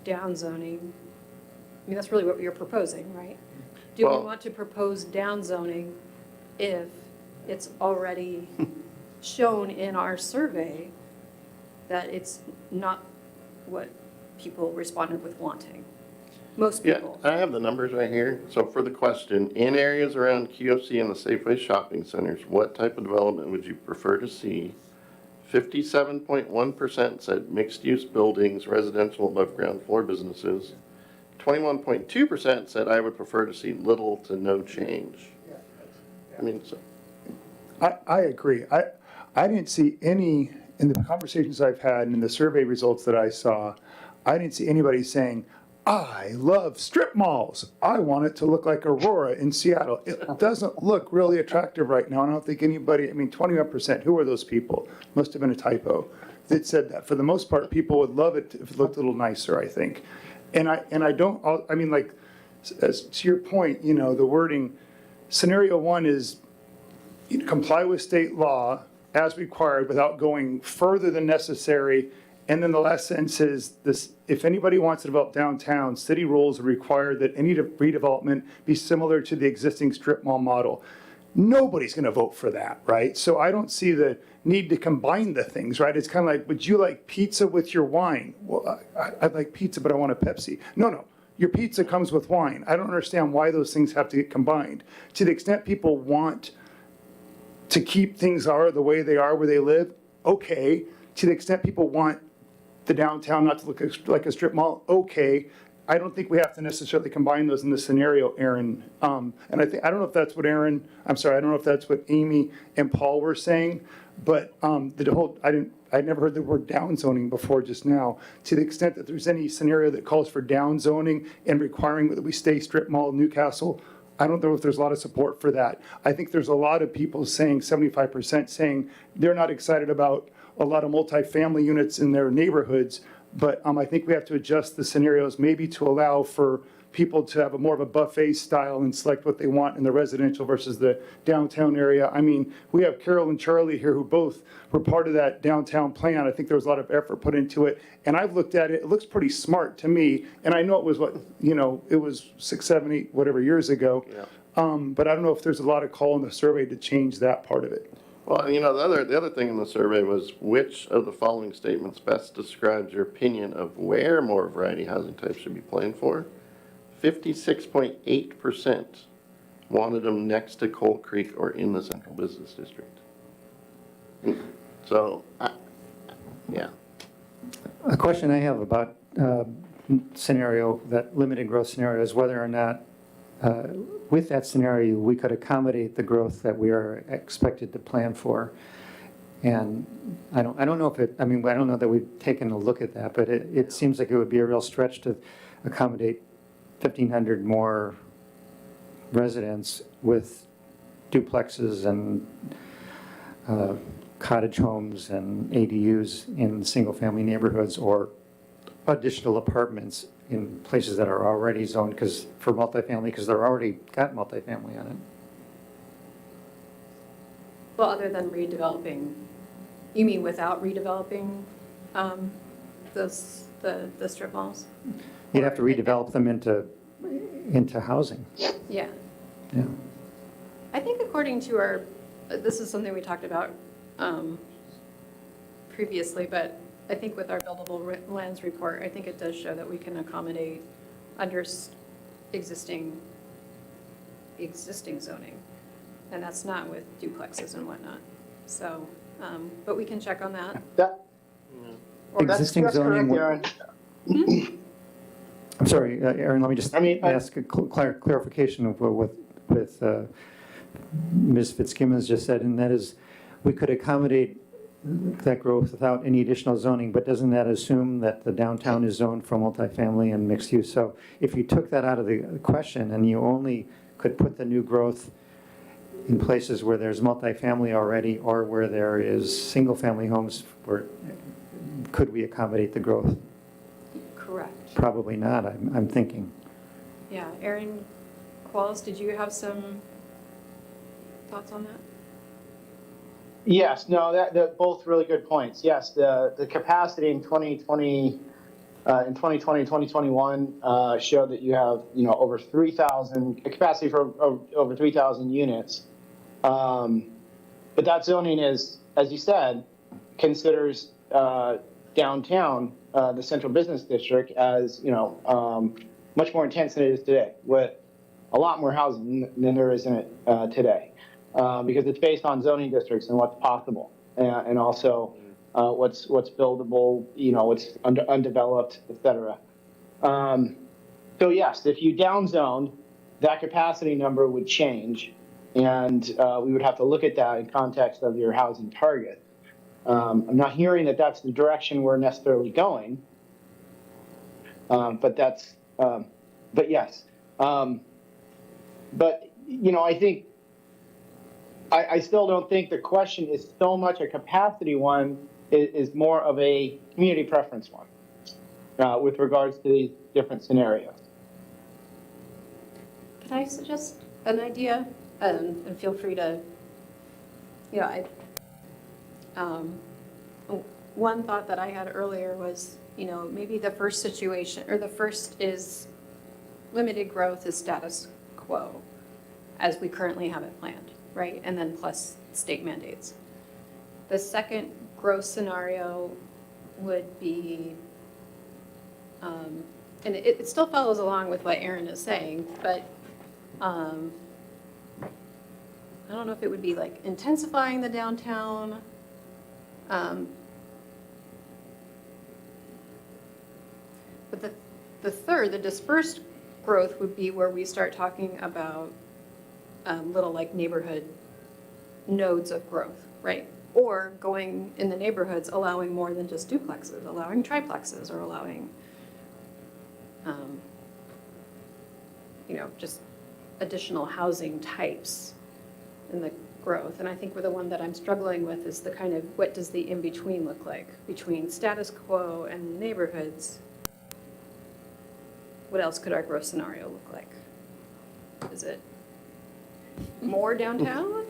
downzoning? I mean, that's really what you're proposing, right? Do we Well- want to propose downzoning if it's already shown in our survey that it's not what people responded with wanting? Most Yeah, people. I have the numbers right here. So for the question, in areas around QFC and the Safeway shopping centers, what type of development would you prefer to see? 57.1% said mixed-use buildings, residential above-ground floor businesses. 21.2% said I would prefer to see little to no change. I mean, so, I agree. I didn't see any in the conversations I've had and in the survey results that I saw, I didn't see anybody saying, I love strip malls. I want it to look like Aurora in Seattle. It doesn't look really attractive right now. I don't think anybody, I mean, 21%, who are those people? Must have been a typo that said that. For the most part, people would love it if it looked a little nicer, I think. And I don't, I mean, like, as to your point, you know, the wording, scenario one is comply with state law as required without going further than necessary. And then the last sentence is this: if anybody wants to develop downtown, city rules require that any redevelopment be similar to the existing strip mall model. Nobody's going to vote for that, right? So I don't see the need to combine the things, right? It's kind of like, would you like pizza with your wine? Well, I'd like pizza, but I want a Pepsi. No. Your pizza comes with wine. I don't understand why those things have to get combined. To the extent people want to keep things the way they are where they live, okay. To the extent people want the downtown not to look like a strip mall, okay. I don't think we have to necessarily combine those in this scenario, Aaron. And I don't know if that's what I don't know if that's what Amy and Paul were saying, but I'd never heard the word downzoning before just now. To the extent that there's any scenario that calls for downzoning and requiring that we stay strip mall Newcastle, I don't know if there's a lot of support for that. I think there's a lot of people saying, 75% saying they're not excited about a lot of multifamily units in their neighborhoods, but I think we have to adjust the scenarios maybe to allow for people to have more of a buffet style and select what they want in the residential versus the downtown area. I mean, we have Carol and Charlie here who both were part of that downtown plan. I think there was a lot of effort put into it, and I've looked at it. It looks pretty smart to me, and I know it was it was 6, 7, 8, whatever years ago. Yeah. But I don't know if there's a lot of call in the survey to change that part of it. Well, you know, the other thing in the survey was, which of the following statements best describes your opinion of where more variety housing types should be planned for? 56.8% wanted them next to Coal Creek or in the central business district. So, yeah. A question I have about scenario, that limited growth scenario, is whether or not with that scenario we could accommodate the growth that we are expected to plan for. And I don't know if I don't know that we've taken a look at that, but it seems like it would be a real stretch to accommodate 1,500 more residents with duplexes and cottage homes and ADUs in single-family neighborhoods, or additional apartments in places that are already zoned for multifamily, because they're already got multifamily on it. Well, other than redeveloping, you mean without redeveloping the strip malls? You'd have to redevelop them into housing. Yeah. Yeah. I think according to this is something we talked about previously, but I think with our buildable lands report, I think it does show that we can accommodate under existing zoning. And that's not with duplexes and whatnot. So, but we can check on that. Existing that's zoning. correct, Aaron. I'm sorry, Aaron, let me just ask a clarification of what Ms. Fitzgibbons just said, and that is, we could accommodate that growth without any additional zoning, but doesn't that assume that the downtown is zoned for multifamily and mixed use? So if you took that out of the question and you only could put the new growth in places where there's multifamily already, or where there is single-family homes, could we accommodate the growth? Correct. Probably not, I'm thinking. Yeah, Aaron Qualls, did you have some thoughts on that? Yes, no, they're both really good points. Yes, the capacity in 2020, 2021 showed that you have, over 3,000 capacity for over 3,000 units. But that zoning is, as you said, considers downtown, the central business district, as much more intense than it is today, with a lot more housing than there is in it today. Because it's based on zoning districts and what's possible, and also what's buildable, what's undeveloped, et cetera. So yes, if you downzoned, that capacity number would change, and we would have to look at that in context of your housing target. I'm not hearing that that's the direction we're necessarily going. But that's, but yes. But, you know, I think, I still don't think the question is so much a capacity one, is more of a community preference one, with regards to these different scenarios. Can I suggest an idea? And feel free to, you know, one thought that I had earlier was, you know, maybe the first situation, or the first is limited growth is status quo as we currently have it planned, right? And then plus state mandates. The second growth scenario would be, and it still follows along with what Aaron is saying, but I don't know if it would be like intensifying the downtown. But the third, the dispersed growth would be where we start talking about little like neighborhood nodes of growth, right? Or going in the neighborhoods, allowing more than just duplexes, allowing triplexes, or allowing, you know, just additional housing types in the growth. And I think the one that I'm struggling with is the kind of, what does the in-between look like between status quo and neighborhoods? What else could our growth scenario look like? Is it more downtown?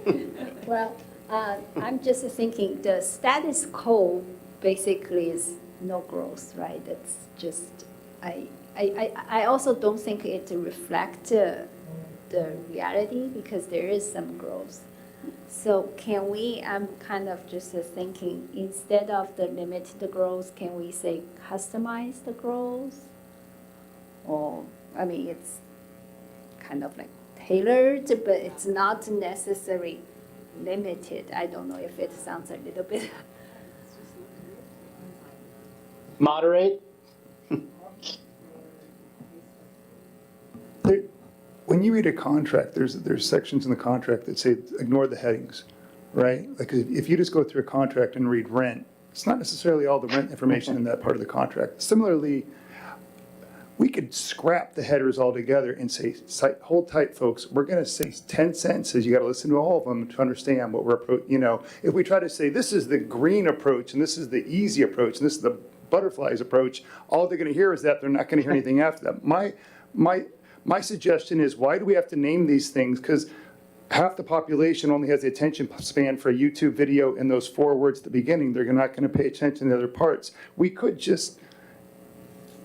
Well, I'm just thinking the status quo basically is no growth, right? That's just, I also don't think it reflects the reality because there is some growth. So can we, I'm kind of just thinking, instead of the limited growth, can we say customize the growth? Or, I mean, it's kind of like tailored, but it's not necessarily limited. I don't know if it sounds a little bit. Moderate. When you read a contract, there's sections in the contract that say ignore the headings, right? Like if you just go through a contract and read rent, it's not necessarily all the rent information in that part of the contract. Similarly, we could scrap the headers altogether and say, hold tight, folks. We're going to say 10 sentences. You got to listen to all of them to understand what we're, you know, if we try to say this is the green approach and this is the easy approach and this is the butterflies approach, all they're going to hear is that. They're not going to hear anything after that. My suggestion is, why do we have to name these things? Because half the population only has the attention span for a YouTube video and those 4 words at the beginning. They're not going to pay attention to the other parts. We could just,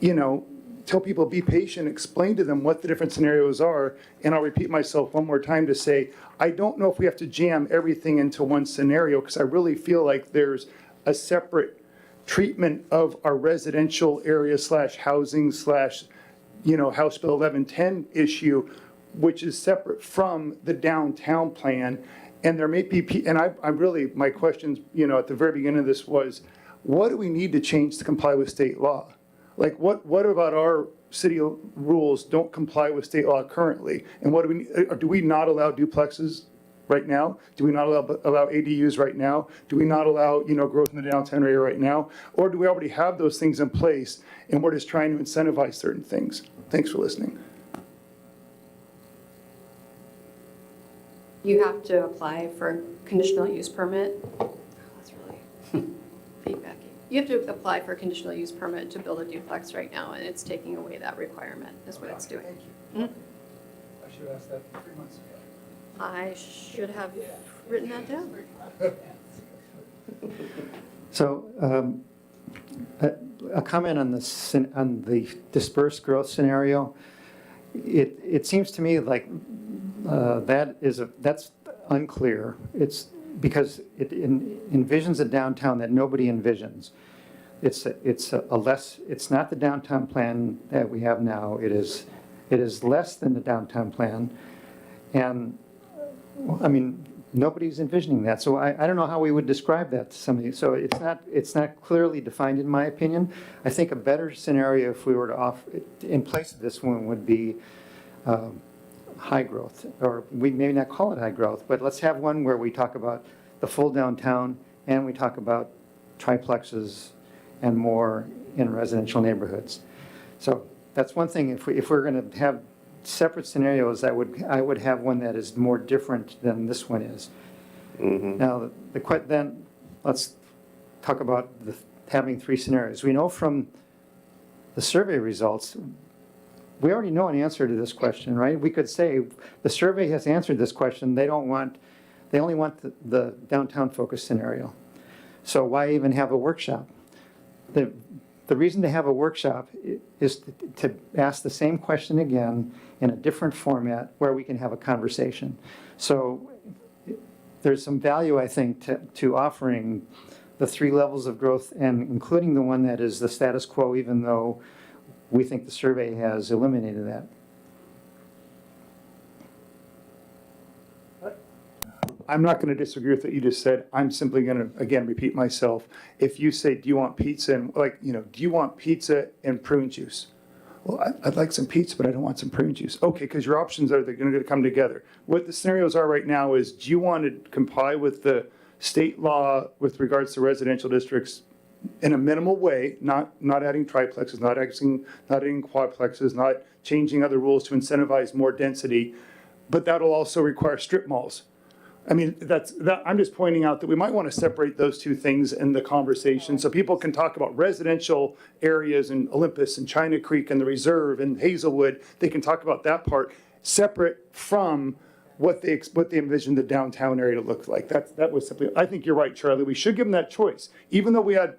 you know, tell people, be patient, explain to them what the different scenarios are, and I'll repeat myself one more time to say, I don't know if we have to jam everything into one scenario, because I really feel like there's a separate treatment of our residential area / housing / you know, House Bill 1110 issue, which is separate from the downtown plan. And there may be, and I really, my questions, you know, at the very beginning of this was, what do we need to change to comply with state law? Like, what about our city rules don't comply with state law currently? And what do we not allow duplexes right now? Do we not allow ADUs right now? Do we not allow, you know, growth in the downtown area right now? Or do we already have those things in place and we're just trying to incentivize certain things? Thanks for listening. You have to apply for a conditional use permit. That's really feedbacky. You have to apply for a conditional use permit to build a duplex right now, and it's taking away that requirement, is what it's doing. Thank you. I should have asked that 3 months ago. I should have written that down. So a comment on the dispersed growth scenario. It seems to me like that's unclear. It's because it envisions a downtown that nobody envisions. It's not the downtown plan that we have now. It is less than the downtown plan, and I mean, nobody's envisioning that. So I don't know how we would describe that to somebody. So it's not clearly defined, in my opinion. I think a better scenario, if we were to offer, in place of this one, would be high growth, or we may not call it high growth, but let's have one where we talk about the full downtown and we talk about triplexes and more in residential neighborhoods. So that's one thing. If we're going to have separate scenarios, I would have one that is more different than this one is. Now, then let's talk about having 3 scenarios. We know from the survey results, we already know an answer to this question, right? We could say the survey has answered this question. They only want the downtown focus scenario. So why even have a workshop? The reason to have a workshop is to ask the same question again in a different format where we can have a conversation. So there's some value, I think, to offering the 3 levels of growth and including the one that is the status quo, even though we think the survey has eliminated that. I'm not going to disagree with what you just said. I'm simply going to, again, repeat myself. If you say, do you want pizza and, do you want pizza and prune juice? Well, I'd like some pizza, but I don't want some prune juice. Okay, because your options are they're going to come together. What the scenarios are right now is, do you want to comply with the state law with regards to residential districts in a minimal way, not adding triplexes, not adding quadplexes, not changing other rules to incentivize more density, but that'll also require strip malls. I mean, I'm just pointing out that we might want to separate those 2 things in the conversation so people can talk about residential areas in Olympus and China Creek and the Reserve and Hazelwood. They can talk about that part separate from what they envision the downtown area to look like. That was simply, I think you're right, Charlie. We should give them that choice. Even though we had,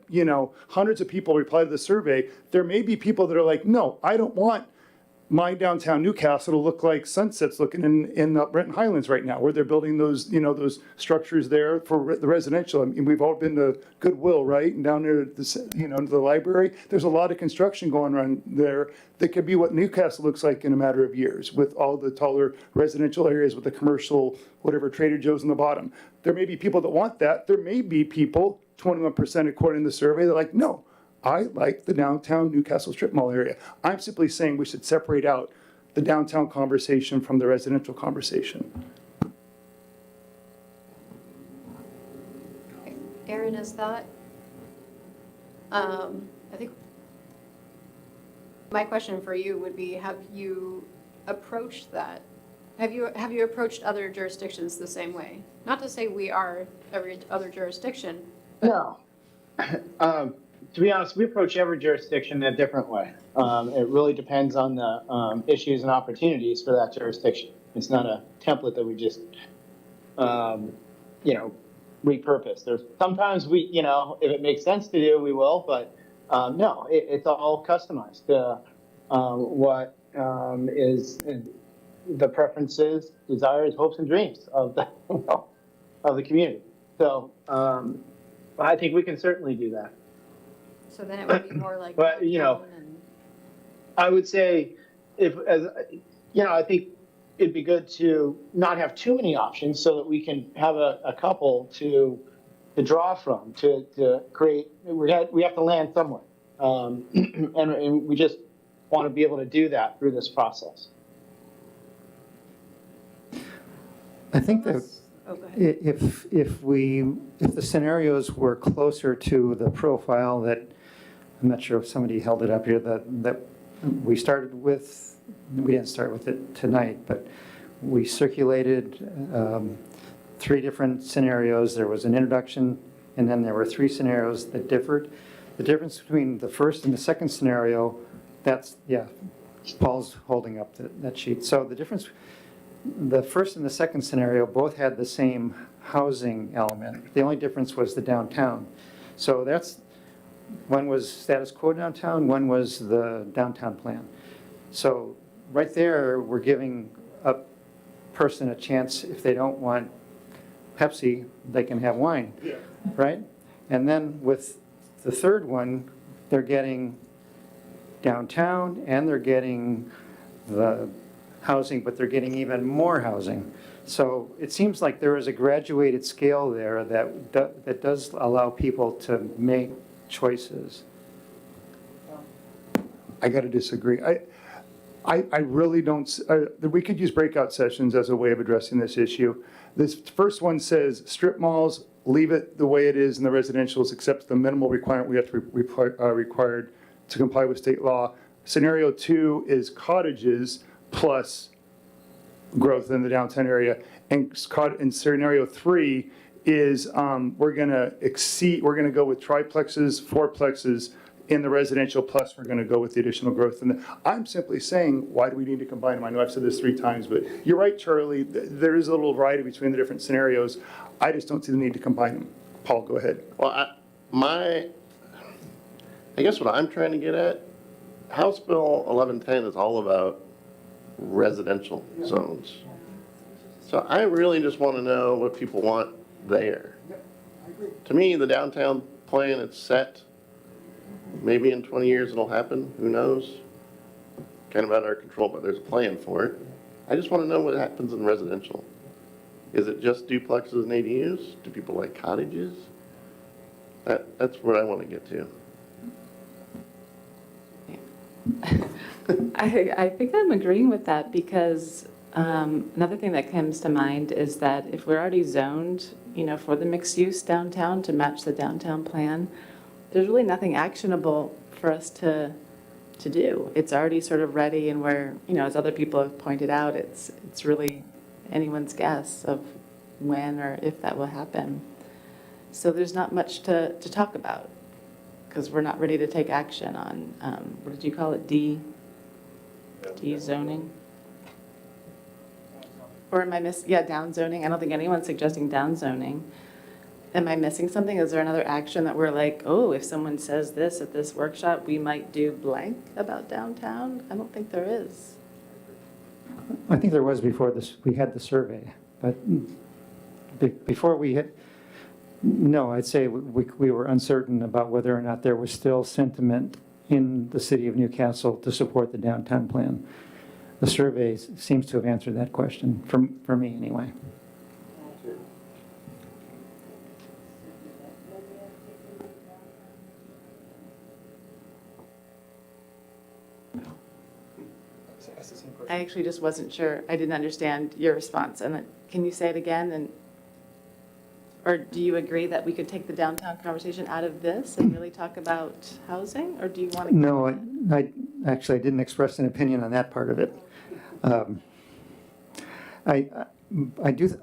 hundreds of people reply to the survey, there may be people that are like, no, I don't want my downtown Newcastle to look like Sunset's looking in the Brenton Highlands right now, where they're building those, those structures there for the residential. I mean, we've all been to Goodwill, right? And down there, the library, there's a lot of construction going on there that could be what Newcastle looks like in a matter of years with all the taller residential areas with the commercial, whatever, Trader Joe's in the bottom. There may be people that want that. There may be people, 21% according to the survey, they're like, no, I like the downtown Newcastle strip mall area. I'm simply saying we should separate out the downtown conversation from the residential conversation. Aaron, is that, I think my question for you would be, have you approached that? Have you approached other jurisdictions the same way? Not to say we are every other jurisdiction. No. To be honest, we approach every jurisdiction in a different way. It really depends on the issues and opportunities for that jurisdiction. It's not a template that we just, repurpose. There's sometimes we, if it makes sense to do, we will, but no, it's all customized to what is the preferences, desires, hopes, and dreams of the of the community. So I think we can certainly do that. So then it would be more like. But, I would say I think it'd be good to not have too many options so that we can have a couple to draw from, to create, we have to land somewhere. And we just want to be able to do that through this process. I think that Oh, go ahead. if the scenarios were closer to the profile that, I'm not sure if somebody held it up here, that we started with, we didn't start with it tonight, but we circulated 3 different scenarios. There was an introduction, and then there were 3 scenarios that differed. The difference between the first and the second scenario, that's, yeah, Paul's holding up that sheet. So the difference, the first and the second scenario both had the same housing element. The only difference was the downtown. So that's, one was status quo downtown, one was the downtown plan. So right there, we're giving a person a chance, if they don't want Pepsi, they can have wine, right? And then with the third one, they're getting downtown and they're getting the housing, but they're getting even more housing. So it seems like there is a graduated scale there that does allow people to make choices. I got to disagree. I really don't, we could use breakout sessions as a way of addressing this issue. This first one says strip malls leave it the way it is in the residentials, except the minimal requirement we have to required to comply with state law. Scenario 2 is cottages plus growth in the downtown area. And scenario 3 is we're going to go with triplexes, fourplexes in the residential, plus we're going to go with the additional growth. And I'm simply saying, why do we need to combine them? I know I've said this 3 times, but you're right, Charlie. There is a little variety between the different scenarios. I just don't see the need to combine them. Paul, go ahead. Well, I guess what I'm trying to get at, House Bill 1110 is all about residential zones. So I really just want to know what people want there. To me, the downtown plan, it's set. Maybe in 20 years it'll happen, who knows? Kind of out of our control, but there's a plan for it. I just want to know what happens in residential. Is it just duplexes and ADUs? Do people like cottages? That's where I want to get to. I think I'm agreeing with that because another thing that comes to mind is that if we're already zoned, for the mixed use downtown to match the downtown plan, there's really nothing actionable for us to do. It's already sort of ready, and we're, as other people have pointed out, it's really anyone's guess of when or if that will happen. So there's not much to talk about because we're not ready to take action on, what did you call it, zoning? Or am I down zoning? I don't think anyone's suggesting down zoning. Am I missing something? Is there another action that we're like, oh, if someone says this at this workshop, we might do blank about downtown? I don't think there is. I think there was before this, we had the survey, but before we hit, no, I'd say we were uncertain about whether or not there was still sentiment in the city of Newcastle to support the downtown plan. The survey seems to have answered that question, for me anyway. I actually just wasn't sure. I didn't understand your response. And can you say it again? Or do you agree that we could take the downtown conversation out of this and really talk about housing? Or do you want to? No, I actually didn't express an opinion on that part of it. I do,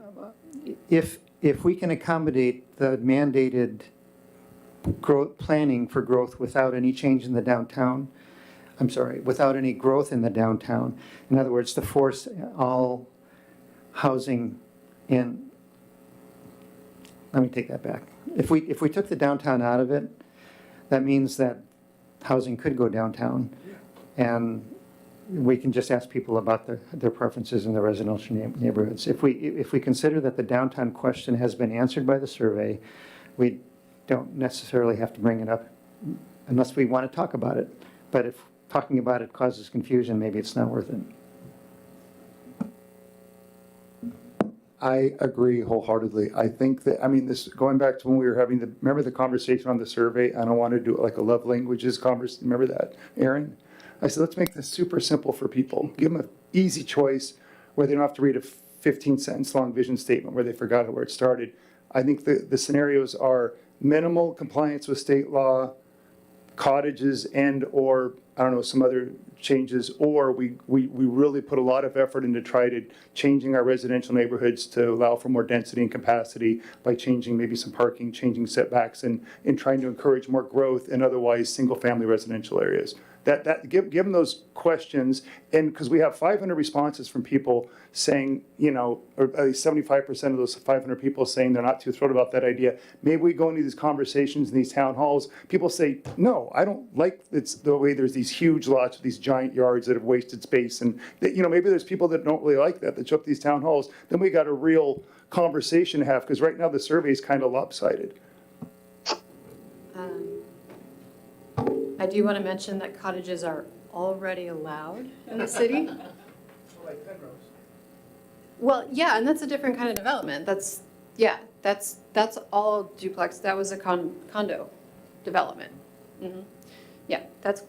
if we can accommodate the mandated growth planning for growth without any change in the downtown, without any growth in the downtown. In other words, to force all housing in, let me take that back. If we took the downtown out of it, that means that housing could go downtown, and we can just ask people about their preferences in the residential neighborhoods. If we consider that the downtown question has been answered by the survey, we don't necessarily have to bring it up unless we want to talk about it. But if talking about it causes confusion, maybe it's not worth it. I agree wholeheartedly. I think that, this, going back to when we were having remember the conversation on the survey? I don't want to do it like a love languages conversation. Remember that, Aaron? I said, let's make this super simple for people. Give them an easy choice where they don't have to read a 15-sentence long vision statement where they forgot where it started. I think the scenarios are minimal compliance with state law, cottages, and or some other changes, or we really put a lot of effort into changing our residential neighborhoods to allow for more density and capacity by changing maybe some parking, changing setbacks, and trying to encourage more growth in otherwise single-family residential areas. Give them those questions, and because we have 500 responses from people saying, or at least 75% of those 500 people saying they're not too thrilled about that idea. Maybe we go into these conversations in these town halls. People say, no, I don't like it's the way there's these huge lots with these giant yards that have wasted space, and maybe there's people that don't really like that show up these town halls. Then we got a real conversation to have, because right now the survey is kind of lopsided. I do want to mention that cottages are already allowed in the city. Like Penrose. Well, yeah, and that's a different kind of development. That's all duplex. That was a condo development. Mm-hmm. Yeah, that's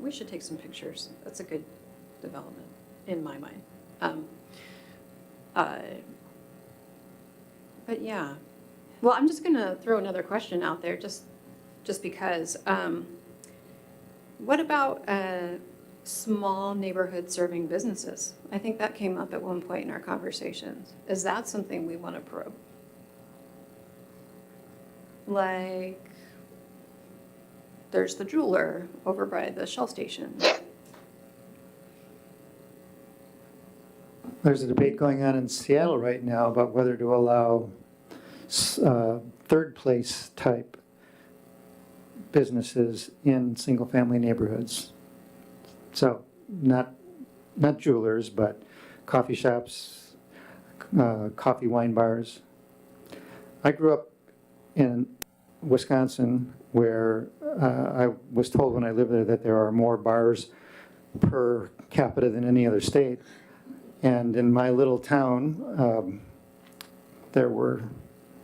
we should take some pictures. That's a good development in my mind. Yeah. Well, I'm just gonna throw another question out there, just because. What about small neighborhood serving businesses? I think that came up at one point in our conversations. Is that something we want to probe? Like, there's the jeweler over by the Shell station. There's a debate going on in Seattle right now about whether to allow third place type businesses in single-family neighborhoods. So not jewelers, but coffee shops, coffee wine bars. I grew up in Wisconsin where I was told when I lived there that there are more bars per capita than any other state. And in my little town, there were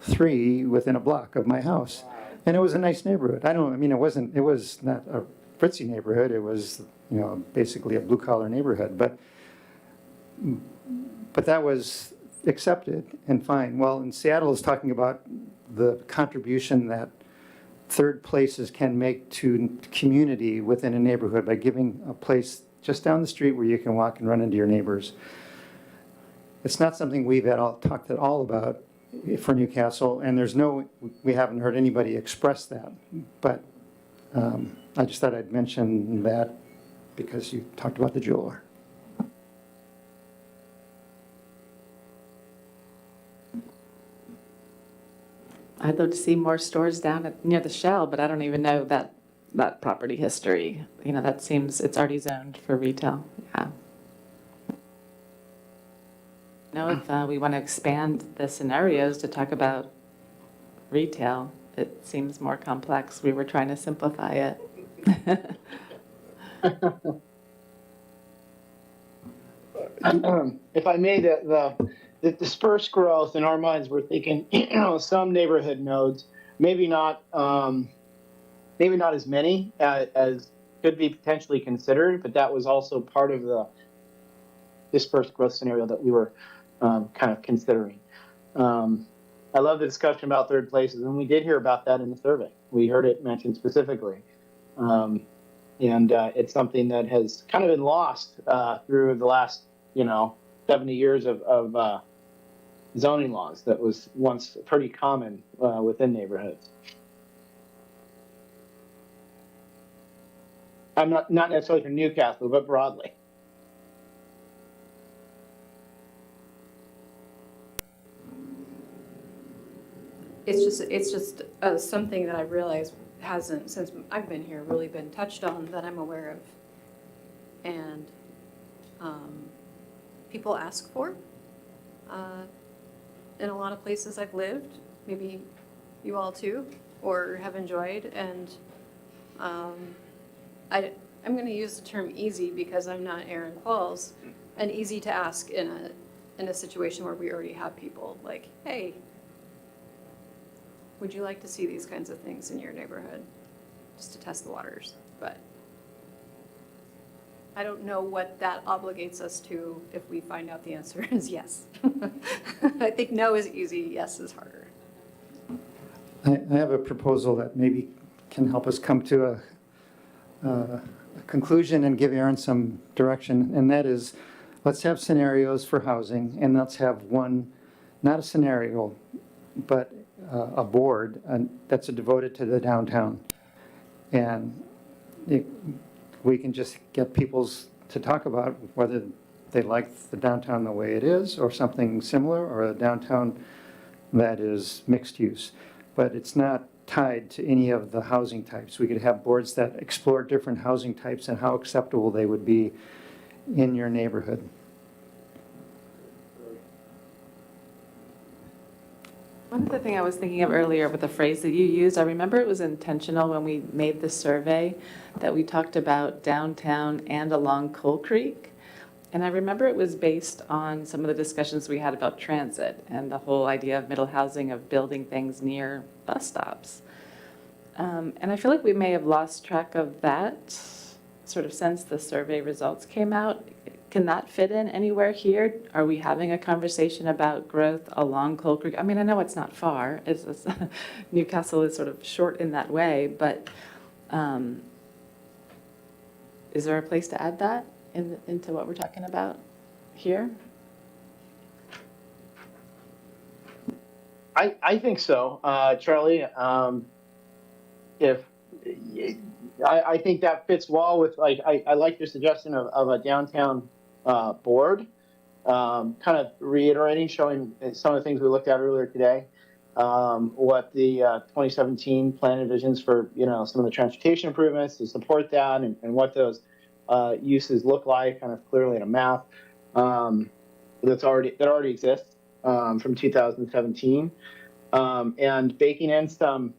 3 within a block of my house. And it was a nice neighborhood. It was not a fritzy neighborhood. It was, basically a blue collar neighborhood. But that was accepted and fine. Well, in Seattle is talking about the contribution that third places can make to community within a neighborhood by giving a place just down the street where you can walk and run into your neighbors. It's not something we've talked at all about for Newcastle, and we haven't heard anybody express that. But I just thought I'd mention that because you talked about the jeweler. I'd love to see more stores down near the Shell, but I don't even know that property history. That seems it's already zoned for retail. Yeah. If we want to expand the scenarios to talk about retail, it seems more complex. We were trying to simplify it. If I may, the dispersed growth in our minds, we're thinking, some neighborhood nodes, maybe not as many as could be potentially considered, but that was also part of the dispersed growth scenario that we were kind of considering. I love the discussion about third places, and we did hear about that in the survey. We heard it mentioned specifically. And it's something that has kind of been lost through the last, 70 years of zoning laws that was once pretty common within neighborhoods. I'm not necessarily for Newcastle, but broadly. It's just something that I realized hasn't, since I've been here, really been touched on that I'm aware of. And people ask for in a lot of places I've lived, maybe you all too, or have enjoyed. And I'm going to use the term easy because I'm not Aaron Qualls, and easy to ask in a situation where we already have people like, hey, would you like to see these kinds of things in your neighborhood? Just to test the waters. But I don't know what that obligates us to if we find out the answer is yes. I think no is easy, yes is harder. I have a proposal that maybe can help us come to a conclusion and give Aaron some direction, and that is, let's have scenarios for housing, and let's have one, not a scenario, but a board that's devoted to the downtown. And we can just get people to talk about whether they like the downtown the way it is, or something similar, or a downtown that is mixed use. But it's not tied to any of the housing types. We could have boards that explore different housing types and how acceptable they would be in your neighborhood. One other thing I was thinking of earlier with the phrase that you used, I remember it was intentional when we made the survey that we talked about downtown and along Coal Creek. And I remember it was based on some of the discussions we had about transit and the whole idea of middle housing, of building things near bus stops. And I feel like we may have lost track of that sort of since the survey results came out. can that fit in anywhere here? Are we having a conversation about growth along Coal Creek? I mean, I know it's not far, Newcastle is sort of short in that way, but is there a place to add that into what we're talking about here? I think so, Charlie. I think that fits well with, like, I like your suggestion of a downtown board, kind of reiterating, showing some of the things we looked at earlier today, what the 2017 plan envisions for, some of the transportation improvements to support that, and what those uses look like, kind of clearly in a map that already exists from 2017, and baking in some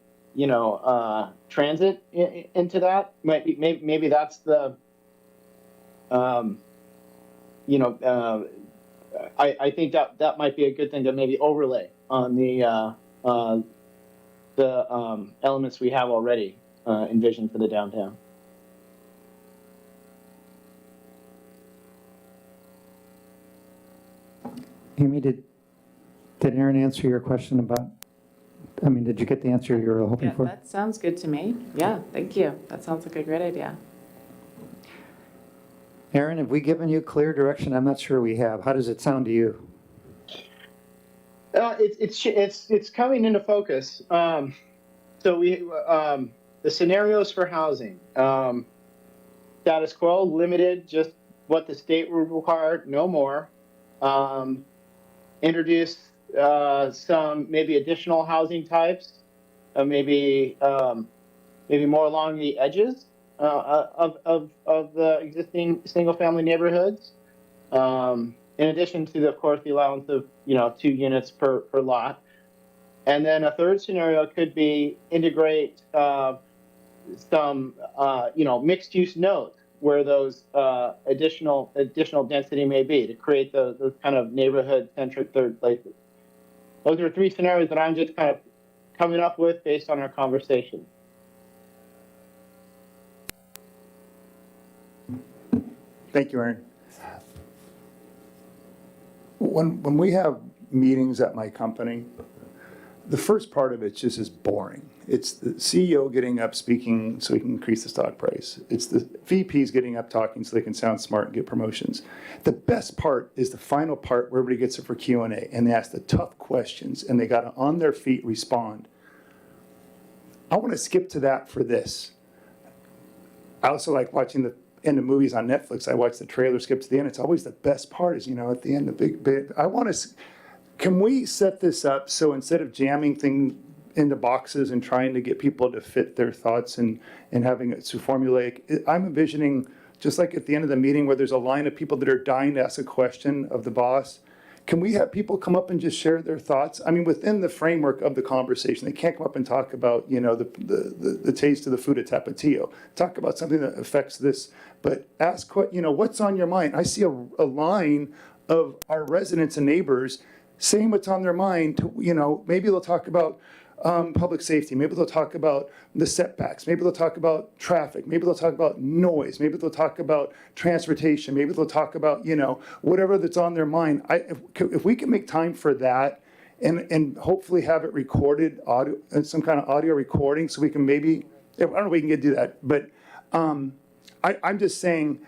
transit into that. Maybe that's the I think that might be a good thing to maybe overlay on the elements we have already envisioned for the downtown. Amy, did Aaron answer your question about, did you get the answer you were hoping Yeah, for? that sounds good to me. Yeah, thank you. That sounds like a great idea. Aaron, have we given you clear direction? I'm not sure we have. How does it sound to you? It's coming into focus. So we the scenarios for housing, status quo, limited, just what the state would require, no more. Introduce some maybe additional housing types, maybe more along the edges of the existing single-family neighborhoods. In addition to, of course, the allowance of 2 units per lot, and then a third scenario could be integrate some mixed-use nodes where those additional density may be, to create those kind of neighborhood-centric third places. Those are 3 scenarios that I'm just kind of coming up with based on our conversation. Thank you, Aaron. When we have meetings at my company, the first part of it just is boring. It's the CEO getting up speaking so he can increase the stock price. It's the VPs getting up talking so they can sound smart and get promotions. The best part is the final part where everybody gets up for Q&A and they ask the tough questions and they got to, on their feet, respond. I want to skip to that for this. I also like watching the end of movies on Netflix. I watch the trailer, skip to the end. It's always the best part is, at the end, the big, I want to, can we set this up so instead of jamming things into boxes and trying to get people to fit their thoughts and having it so formulaic, I'm envisioning just like at the end of the meeting where there's a line of people that are dying to ask a question of the boss. Can we have people come up and just share their thoughts? Within the framework of the conversation, they can't come up and talk about, the taste of the food at Tapatio. Talk about something that affects this, but ask what's on your mind. I see a line of our residents and neighbors saying what's on their mind. Maybe they'll talk about public safety. Maybe they'll talk about the setbacks. Maybe they'll talk about traffic. Maybe they'll talk about noise. Maybe they'll talk about transportation. Maybe they'll talk about, whatever that's on their mind. If we can make time for that and hopefully have it recorded, audio, some kind of audio recording, so we can maybe, I don't know if we can do that, but I'm just saying,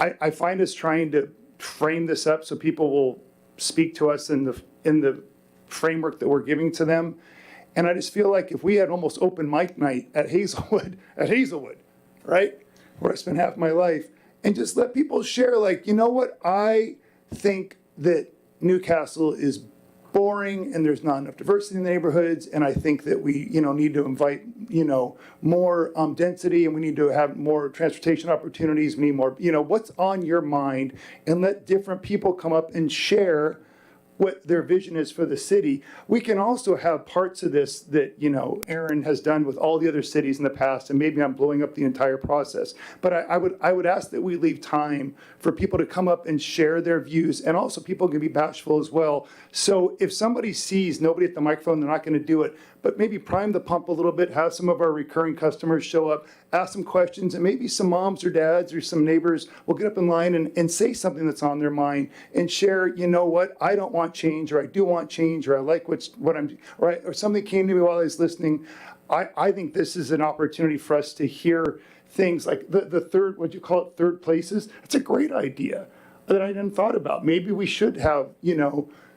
I find us trying to frame this up so people will speak to us in the framework that we're giving to them. And I just feel like if we had almost open mic night at Hazelwood, right, where I spent half my life, and just let people share, what, I think that Newcastle is boring and there's not enough diversity in the neighborhoods, and I think that we, need to invite, more density, and we need to have more transportation opportunities, we need more, what's on your mind, and let different people come up and share what their vision is for the city. We can also have parts of this that, Aaron has done with all the other cities in the past, and maybe I'm blowing up the entire process. But I would ask that we leave time for people to come up and share their views, and also people can be bashful as well. So if somebody sees nobody at the microphone, they're not going to do it, but maybe prime the pump a little bit, have some of our recurring customers show up, ask some questions, and maybe some moms or dads or some neighbors will get up in line and say something that's on their mind and share, you know what, I don't want change, or I do want change, or I like what I'm, or something came to me while I was listening. I think this is an opportunity for us to hear things like the third, what do you call it, third places? It's a great idea that I hadn't thought about. Maybe we should have,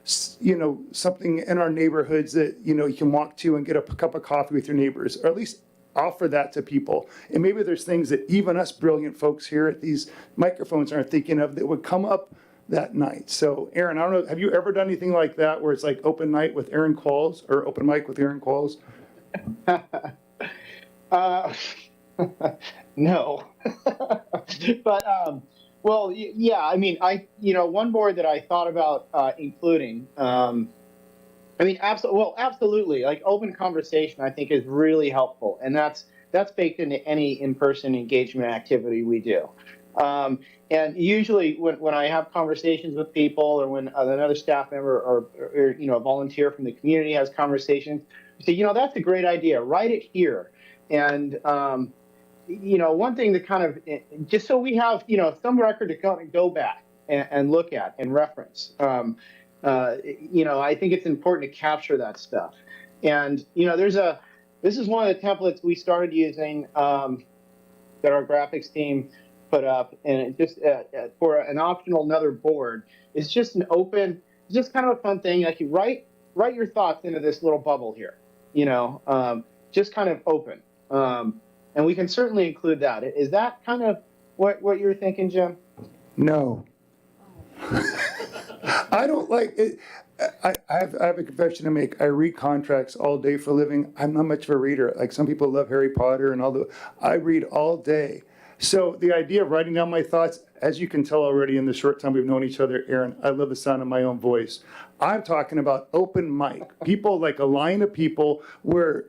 something in our neighborhoods that, you can walk to and get a cup of coffee with your neighbors, or at least offer that to people. And maybe there's things that even us brilliant folks here at these microphones aren't thinking of that would come up that night. So Aaron, I don't know, have you ever done anything like that where it's like open night with Aaron Qualls, or open mic with Aaron Qualls? No. But, well, yeah, I mean, one board that I thought about including, absolutely, like open conversation, I think is really helpful. And that's baked into any in-person engagement activity we do. And usually when I have conversations with people, or when another staff member or a volunteer from the community has conversations, we say, that's a great idea, write it here. And, one thing to kind of, just so we have, some record to go back and look at and reference, I think it's important to capture that stuff. And, this is one of the templates we started using that our graphics team put up, and it just for an optional another board. It's just just kind of a fun thing. Like, you write your thoughts into this little bubble here, just kind of open. And we can certainly include that. Is that kind of what you're thinking, Jim? No. I don't like it. I have a confession to make. I read contracts all day for a living. I'm not much of a reader. Like some people love Harry Potter and I read all day. So the idea of writing down my thoughts, as you can tell already in the short time we've known each other, Aaron, I love the sound of my own voice. I'm talking about open mic. People, like a line of people where,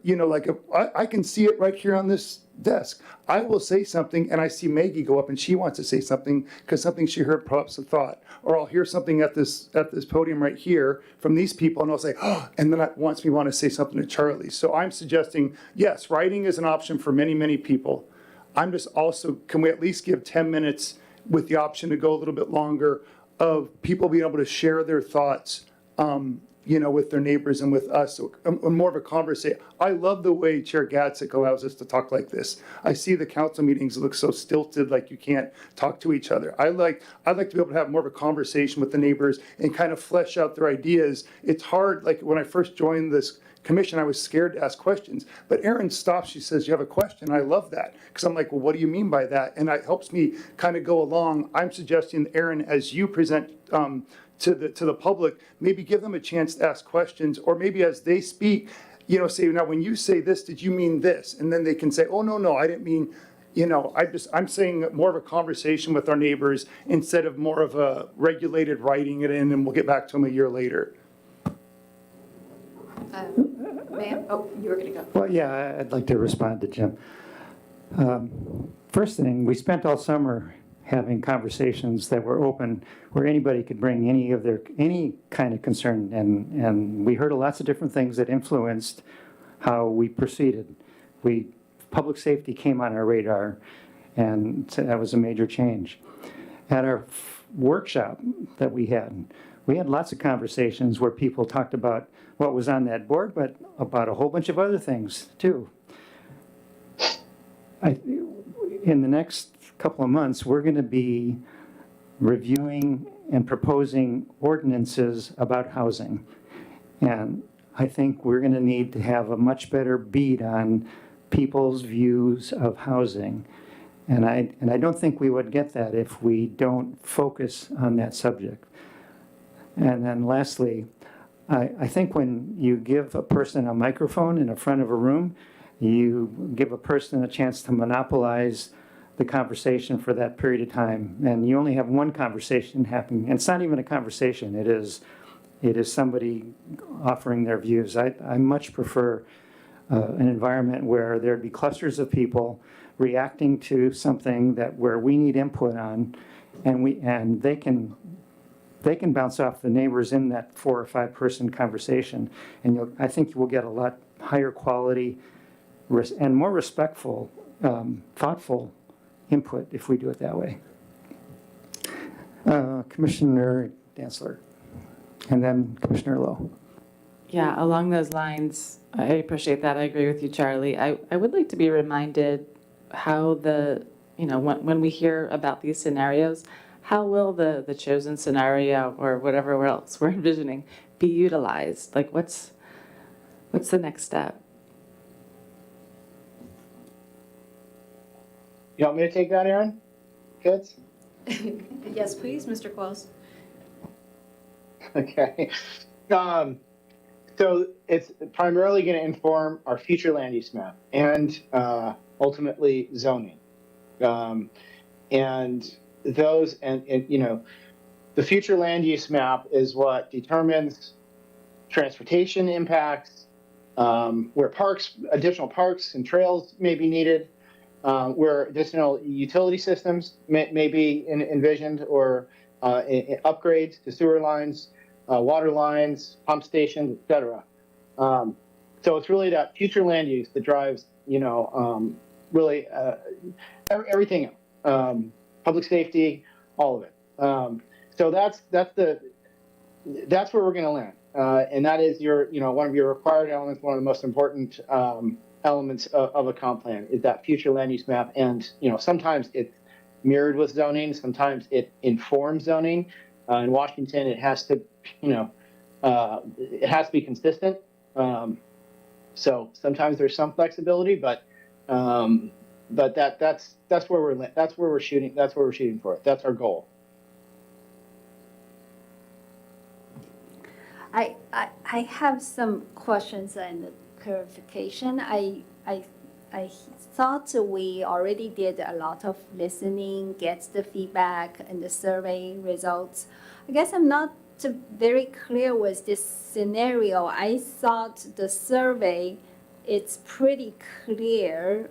I can see it right here on this desk. I will say something and I see Maggie go up and she wants to say something because something she heard prompts a thought. Or I'll hear something at this podium right here from these people and I'll say, oh, and then it wants me want to say something to Charlie. So I'm suggesting, yes, writing is an option for many, many people. I'm just also, can we at least give 10 minutes with the option to go a little bit longer of people being able to share their thoughts, with their neighbors and with us, so more of a conversation. I love the way Chair Gatzik allows us to talk like this. I see the council meetings look so stilted, like you can't talk to each other. I'd like to be able to have more of a conversation with the neighbors and kind of flesh out their ideas. It's hard, like when I first joined this commission, I was scared to ask questions. But Erin stops, she says, you have a question? I love that. Because I'm like, well, what do you mean by that? And it helps me kind of go along. I'm suggesting, Erin, as you present to the public, maybe give them a chance to ask questions, or maybe as they speak, say, now when you say this, did you mean this? And then they can say, oh, no, I didn't mean, I'm saying more of a conversation with our neighbors instead of more of a regulated writing it in and we'll get back to them a year later. Ma'am? Oh, you were going to go. Well, yeah, I'd like to respond to Jim. First thing, we spent all summer having conversations that were open, where anybody could bring any kind of concern, and we heard lots of different things that influenced how we proceeded. Public safety came on our radar, and that was a major change. At our workshop that we had lots of conversations where people talked about what was on that board, but about a whole bunch of other things too. In the next couple of months, we're going to be reviewing and proposing ordinances about housing. And I think we're going to need to have a much better beat on people's views of housing. And I don't think we would get that if we don't focus on that subject. And then lastly, I think when you give a person a microphone in the front of a room, you give a person a chance to monopolize the conversation for that period of time. And you only have one conversation happening. And it's not even a conversation. It is somebody offering their views. I much prefer an environment where there'd be clusters of people reacting to something where we need input on, and they can bounce off the neighbors in that 4 or 5 person conversation. And I think we'll get a lot higher quality and more respectful thoughtful input if we do it that way. Commissioner Dantzler, and then Commissioner Lowe. Yeah, along those lines, I appreciate that. I agree with you, Charlie. I would like to be reminded how when we hear about these scenarios, how will the chosen scenario or whatever else we're envisioning be utilized? Like what's the next step? You want me to take that, Aaron? Good? Yes, please, Mr. Quells. Okay. So it's primarily going to inform our future land use map and ultimately zoning. And those, and the future land use map is what determines transportation impacts, where additional parks and trails may be needed, where additional utility systems may be envisioned, or upgrades to sewer lines, water lines, pump stations, etc. So it's really that future land use that drives, really everything else, public safety, all of it. So that's where we're going to land, and that is one of your required elements, one of the most important elements of a comp plan is that future land use map. And sometimes it's mirrored with zoning, sometimes it informs zoning. In Washington, it has to be consistent. So sometimes there's some flexibility, but that's where we're shooting. That's where we're shooting for. That's our goal. I have some questions and clarification. I thought we already did a lot of listening, get the feedback and the survey results. I guess I'm not very clear with this scenario. I thought the survey, it's pretty clear,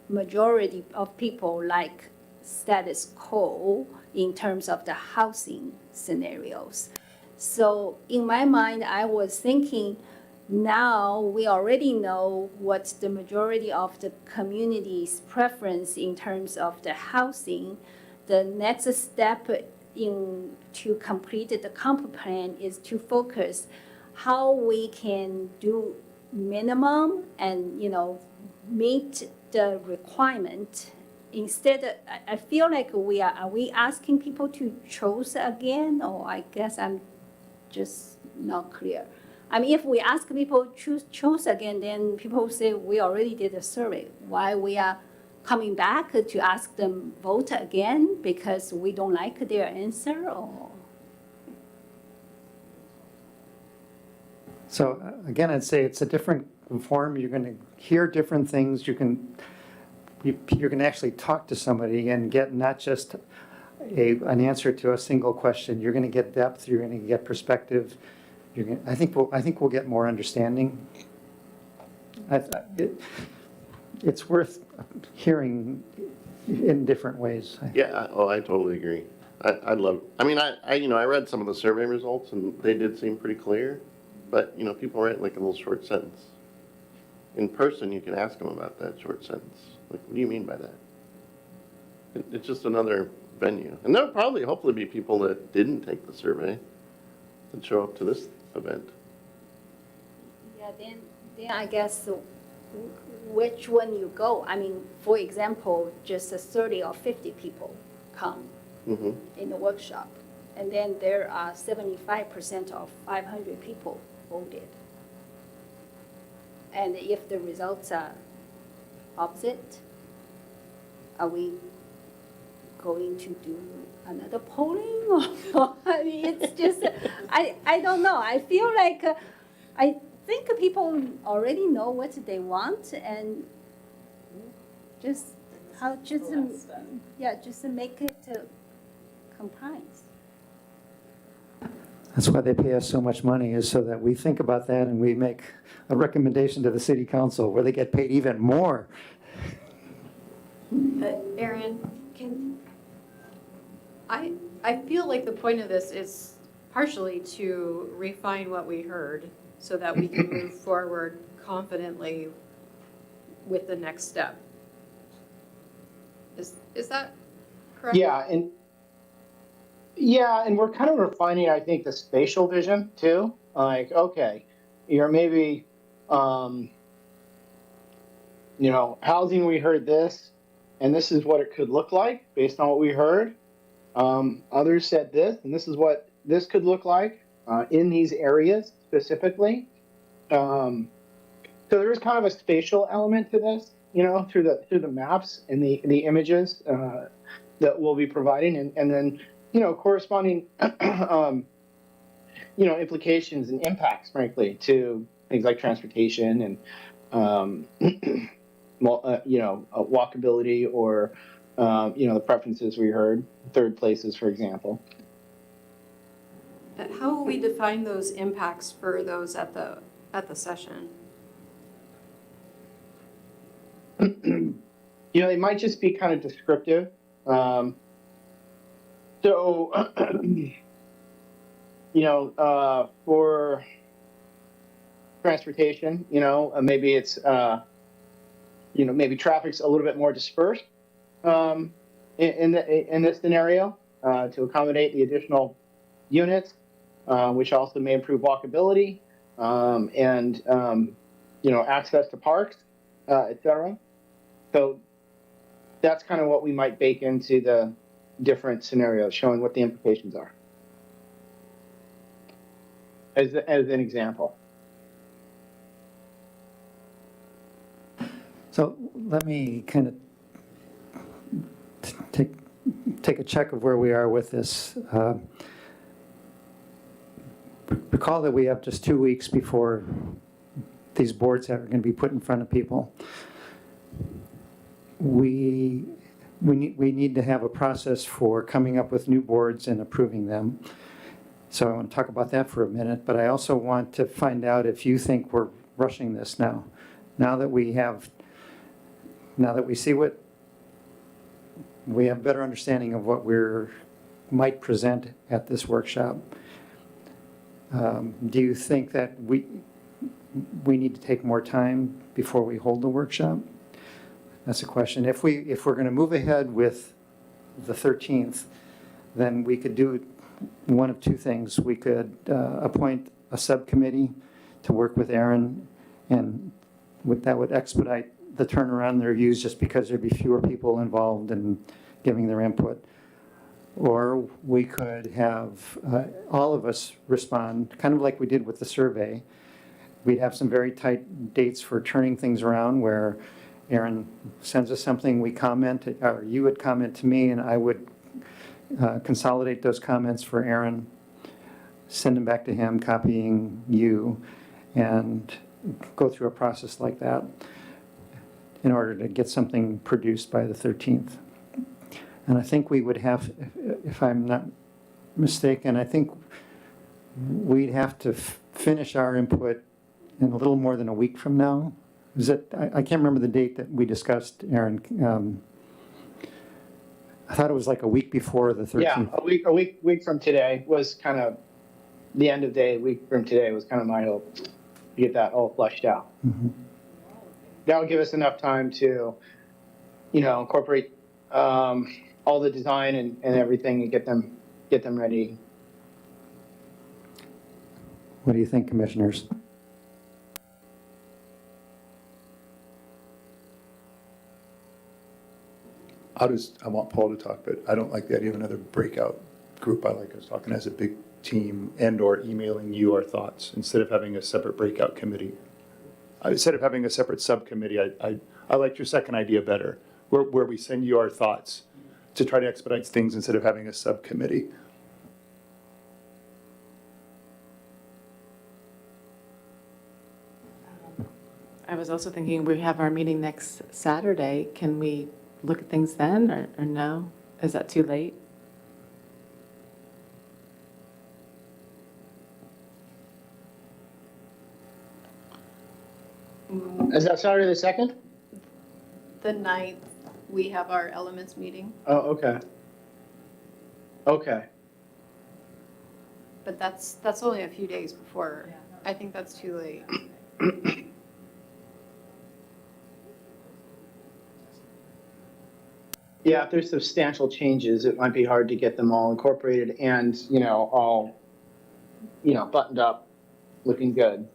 majority of people like status quo in terms of the housing scenarios. So in my mind, I was thinking, now we already know what the majority of the community's preference in terms of the housing. The next step to complete the comp plan is to focus how we can do minimum and meet the requirement. Instead, I feel like are we asking people to choose again, or I guess I'm just not clear. I mean, if we ask people choose again, then people say we already did a survey. Why we are coming back to ask them vote again because we don't like their answer, or? So again, I'd say it's a different form. You're going to hear different things. You're going to actually talk to somebody and get not just an answer to a single question. You're going to get depth. You're going to get perspective. I think we'll get more understanding. It's worth hearing in different ways. Yeah, I totally agree. I love, I mean, I read some of the survey results and they did seem pretty clear, but, people write like a little short sentence. In person, you can ask them about that short sentence. Like, what do you mean by that? It's just another venue. And there'll probably, hopefully, be people that didn't take the survey that show up to this event. Yeah, then I guess which one you go. I mean, for example, just 30 or 50 people come in the workshop, and then there are 75% of 500 people voted. And if the results are opposite, are we going to do another polling? Or, I mean, it's just, I don't know. I feel like, I think people already know what they want, and just make it compliance. That's why they pay us so much money, is so that we think about that and we make a recommendation to the city council where they get paid even more. Aaron, I feel like the point of this is partially to refine what we heard so that we can move forward confidently with the next step. Is that correct? Yeah, and we're kind of refining, I think, the spatial vision too. Like, okay, you're maybe, housing, we heard this, and this is what it could look like based on what we heard. Others said this, and this is what this could look like in these areas specifically. So there is kind of a spatial element to this, through the maps and the images that we'll be providing, and then corresponding implications and impacts, frankly, to things like transportation and walkability or the preferences we heard, third places, for example. How will we define those impacts for those at the session? It might just be kind of descriptive. For transportation, maybe it's, maybe traffic's a little bit more dispersed in this scenario to accommodate the additional units, which also may improve walkability and access to parks, et cetera. So that's kind of what we might bake into the different scenarios, showing what the implications are. As an example. So let me kind of take a check of where we are with this. Recall that we have just 2 weeks before these boards are going to be put in front of people. We need to have a process for coming up with new boards and approving them. So I want to talk about that for a minute, but I also want to find out if you think we're rushing this now. Now that we see what, we have better understanding of what might present at this workshop. Do you think that we need to take more time before we hold the workshop? That's a question. If we're going to move ahead with the 13th, then we could do one of two things. We could appoint a subcommittee to work with Aaron, and that would expedite the turnaround in the reviews just because there'd be fewer people involved in giving their input. Or we could have all of us respond, kind of like we did with the survey. We'd have some very tight dates for turning things around where Aaron sends us something, we comment, or you would comment to me, and I would consolidate those comments for Aaron, send them back to him, copying you, and go through a process like that in order to get something produced by the 13th. And I think we would have, if I'm not mistaken, I think we'd have to finish our input in a little more than a week from now. Is it? I can't remember the date that we discussed, Aaron. I thought it was like a week before the 13th. Yeah, a week from today was kind of the end of day. A week from today was kind of my hope to get that all flushed out. Mm-hmm. That would give us enough time to, incorporate all the design and everything and get them ready. What do you think, commissioners? I want Paul to talk, but I don't like the idea of another breakout group. I like us talking as a big team and/or emailing you our thoughts instead of having a separate breakout committee. Instead of having a separate subcommittee, I liked your second idea better, where we send you our thoughts to try to expedite things instead of having a subcommittee. I was also thinking we have our meeting next Saturday. Can we look at things then, or no? Is that too late? Is that Saturday the 2nd? The 9th, we have our elements meeting, Oh, okay. Okay. but that's only a few days before. I think that's too late. Yeah, if there's substantial changes, it might be hard to get them all incorporated and, all, buttoned up, looking good.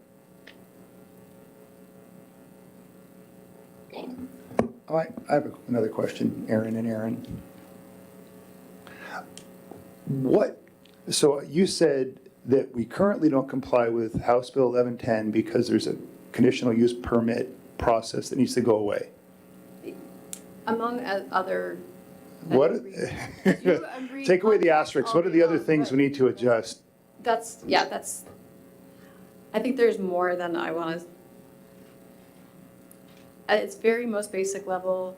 Oh, I have another question, Aaron and Aaron. So you said that we currently don't comply with House Bill 1110 because there's a conditional use permit process that needs to go away. Among other. What, You agree take away the on- asterisks, what are the other things we need to adjust? That's, I think there's more than I want to. At its very most basic level,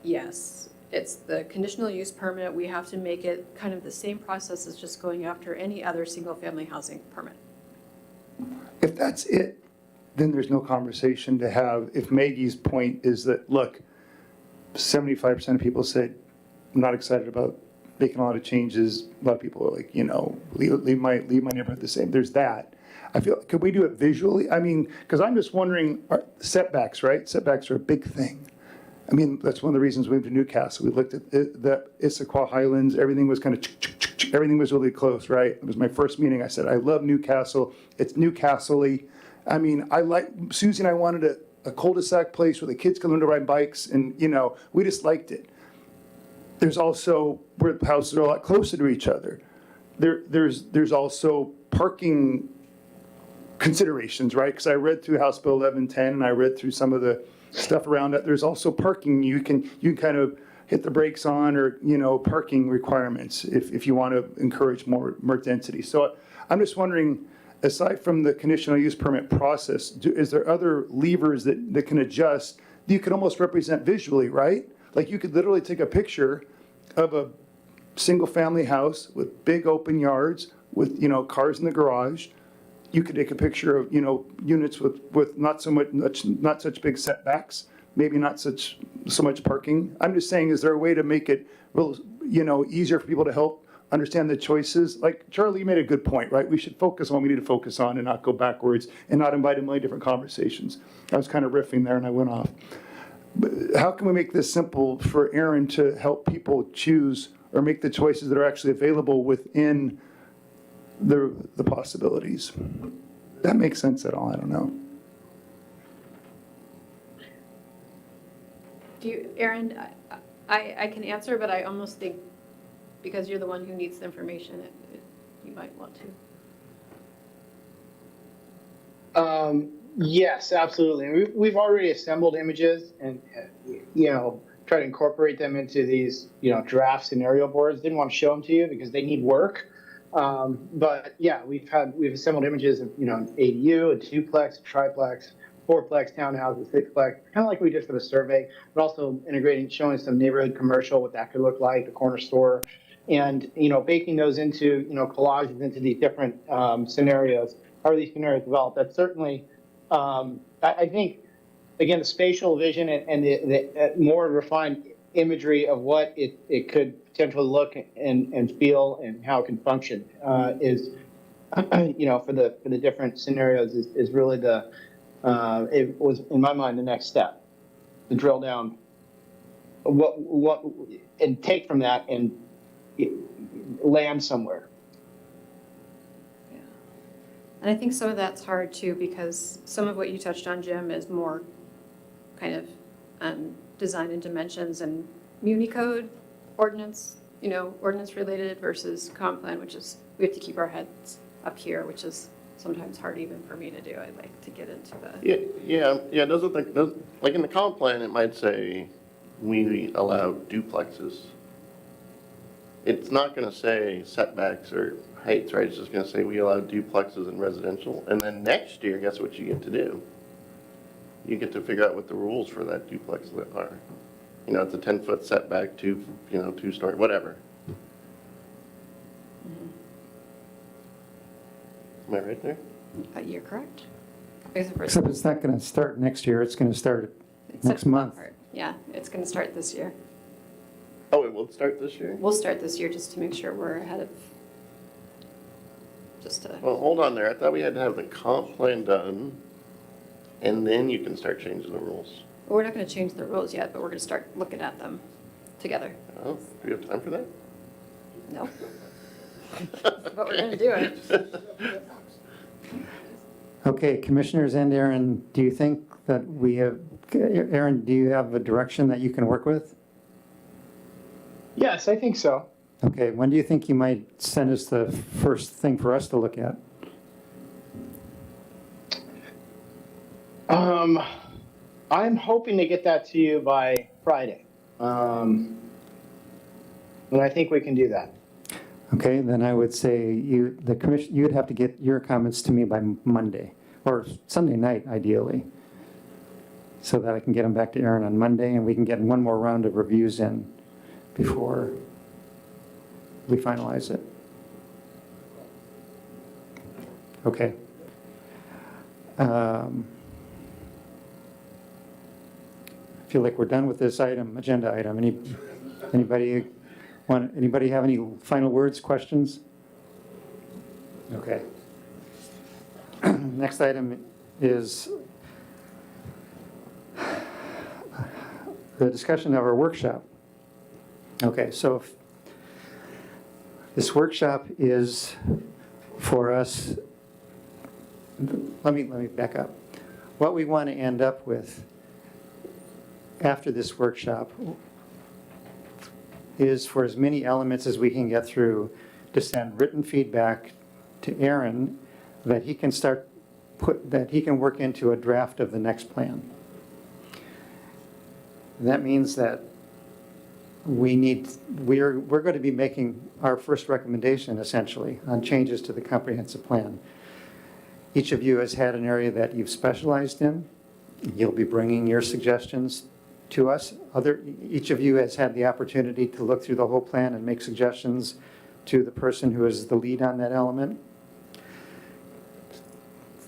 yes. It's the conditional use permit. We have to make it kind of the same process as just going after any other single-family housing permit. If that's it, then there's no conversation to have. If Maggie's point is that, look, 75% of people said, I'm not excited about making a lot of changes. A lot of people are like, leave my neighborhood the same. There's that. I feel, could we do it visually? I mean, because I'm just wondering, setbacks, right? Setbacks are a big thing. I mean, that's one of the reasons we moved to Newcastle. We looked at the Issaquah Highlands. Everything was kind of, everything was really close, right? It was my first meeting. I said, I love Newcastle. It's Newcastle-y. I mean, Susie and I wanted a cul-de-sac place where the kids could learn to ride bikes, and, we just liked it. There's also, where the houses are a lot closer to each other. There's also parking considerations, right? Because I read through House Bill 1110 and I read through some of the stuff around it. There's also parking. You can kind of hit the brakes on, or, parking requirements if you want to encourage more density. So I'm just wondering, aside from the conditional use permit process, is there other levers that can adjust? You could almost represent visually, right? Like you could literally take a picture of a single family house with big open yards with, cars in the garage. You could take a picture of, units with not such big setbacks, maybe not so much parking. I'm just saying, is there a way to make it real, easier for people to help understand the choices? Like Charlie, you made a good point, right? We should focus on what we need to focus on and not go backwards and not invite a million different conversations. I was kind of riffing there and I went off. But how can we make this simple for Aaron to help people choose or make the choices that are actually available within the possibilities? That makes sense at all? I don't know. Aaron, I can answer, but I almost think because you're the one who needs the information, you might want to. Yes, absolutely. We've already assembled images and, try to incorporate them into these, draft scenario boards. Didn't want to show them to you because they need work. But yeah, we've assembled images of, an ADU, a duplex, a triplex, fourplex, townhouses, sixplex, kind of like we did for the survey, but also showing some neighborhood commercial, what that could look like, the corner store, and, baking those into, collages into these different scenarios. How are these scenarios developed? That's certainly, I think, again, the spatial vision and the more refined imagery of what it could potentially look and feel and how it can function is, for the different scenarios is really it was, in my mind, the next step to drill down what and take from that and land somewhere. And I think some of that's hard too, because some of what you touched on, Jim, is more kind of design and dimensions and muni code ordinance, ordinance related versus comp plan, which is, we have to keep our heads up here, which is sometimes hard even for me to do. I like to get into the. Yeah, like in the comp plan, it might say we allow duplexes. It's not gonna say setbacks or heights, right? It's just gonna say we allow duplexes in residential. And then next year, guess what you get to do? You get to figure out what the rules for that duplex are. It's a 10-foot setback, two-story, whatever. Am I right there? You're correct. Except it's not going to start next year, it's going to start next month. Yeah, it's going to start this year. Oh, it will start this year? We'll start this year just to make sure we're ahead of, Well, hold on there. I thought we had to have the comp plan done, and then you can start changing the rules. we're not going to change the rules yet, but we're going to start looking at them. together. Oh, do we have time for that? No. But we're gonna do it. Okay, commissioners and Aaron, do you think that we have, Aaron, do you have a direction that you can work with? Yes, I think so. Okay, when do you think you might send us the first thing for us to look at? I'm hoping to get that to you by Friday. And I think we can do that. Okay, then I would say you, the commission, you would have to get your comments to me by Monday, or Sunday night ideally, so that I can get them back to Aaron on Monday, and we can get one more round of reviews in before we finalize it. Okay. I feel like we're done with this item, agenda item. Anybody have any final words, questions? Okay. Next item is the discussion of our workshop. Okay, so if this workshop is for us, let me back up. What we want to end up with after this workshop is for as many elements as we can get through to send written feedback to Aaron that he can that he can work into a draft of the next plan. And that means that we're going to be making our first recommendation essentially on changes to the comprehensive plan. Each of you has had an area that you've specialized in. You'll be bringing your suggestions to us. Each of you has had the opportunity to look through the whole plan and make suggestions to the person who is the lead on that element.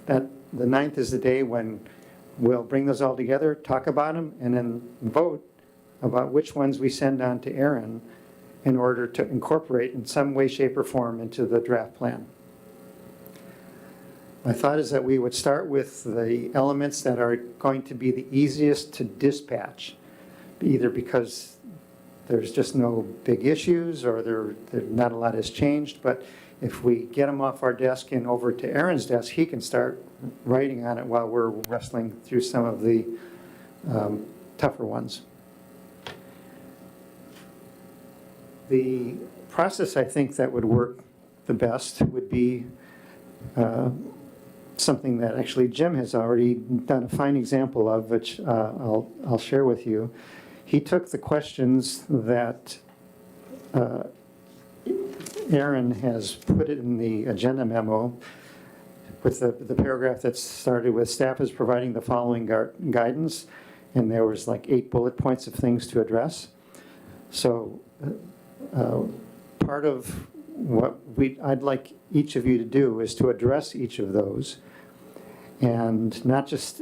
That the 9th is the day when we'll bring those all together, talk about them, and then vote about which ones we send on to Aaron in order to incorporate in some way, shape, or form into the draft plan. My thought is that we would start with the elements that are going to be the easiest to dispatch, either because there's just no big issues or not a lot has changed, but if we get them off our desk and over to Aaron's desk, he can start writing on it while we're wrestling through some of the tougher ones. The process I think that would work the best would be something that actually Jim has already done a fine example of, which I'll share with you. He took the questions that Aaron has put it in the agenda memo with the paragraph that started with staff is providing the following guidance, and there was like 8 bullet points of things to address. So part of what I'd like each of you to do is to address each of those, and not just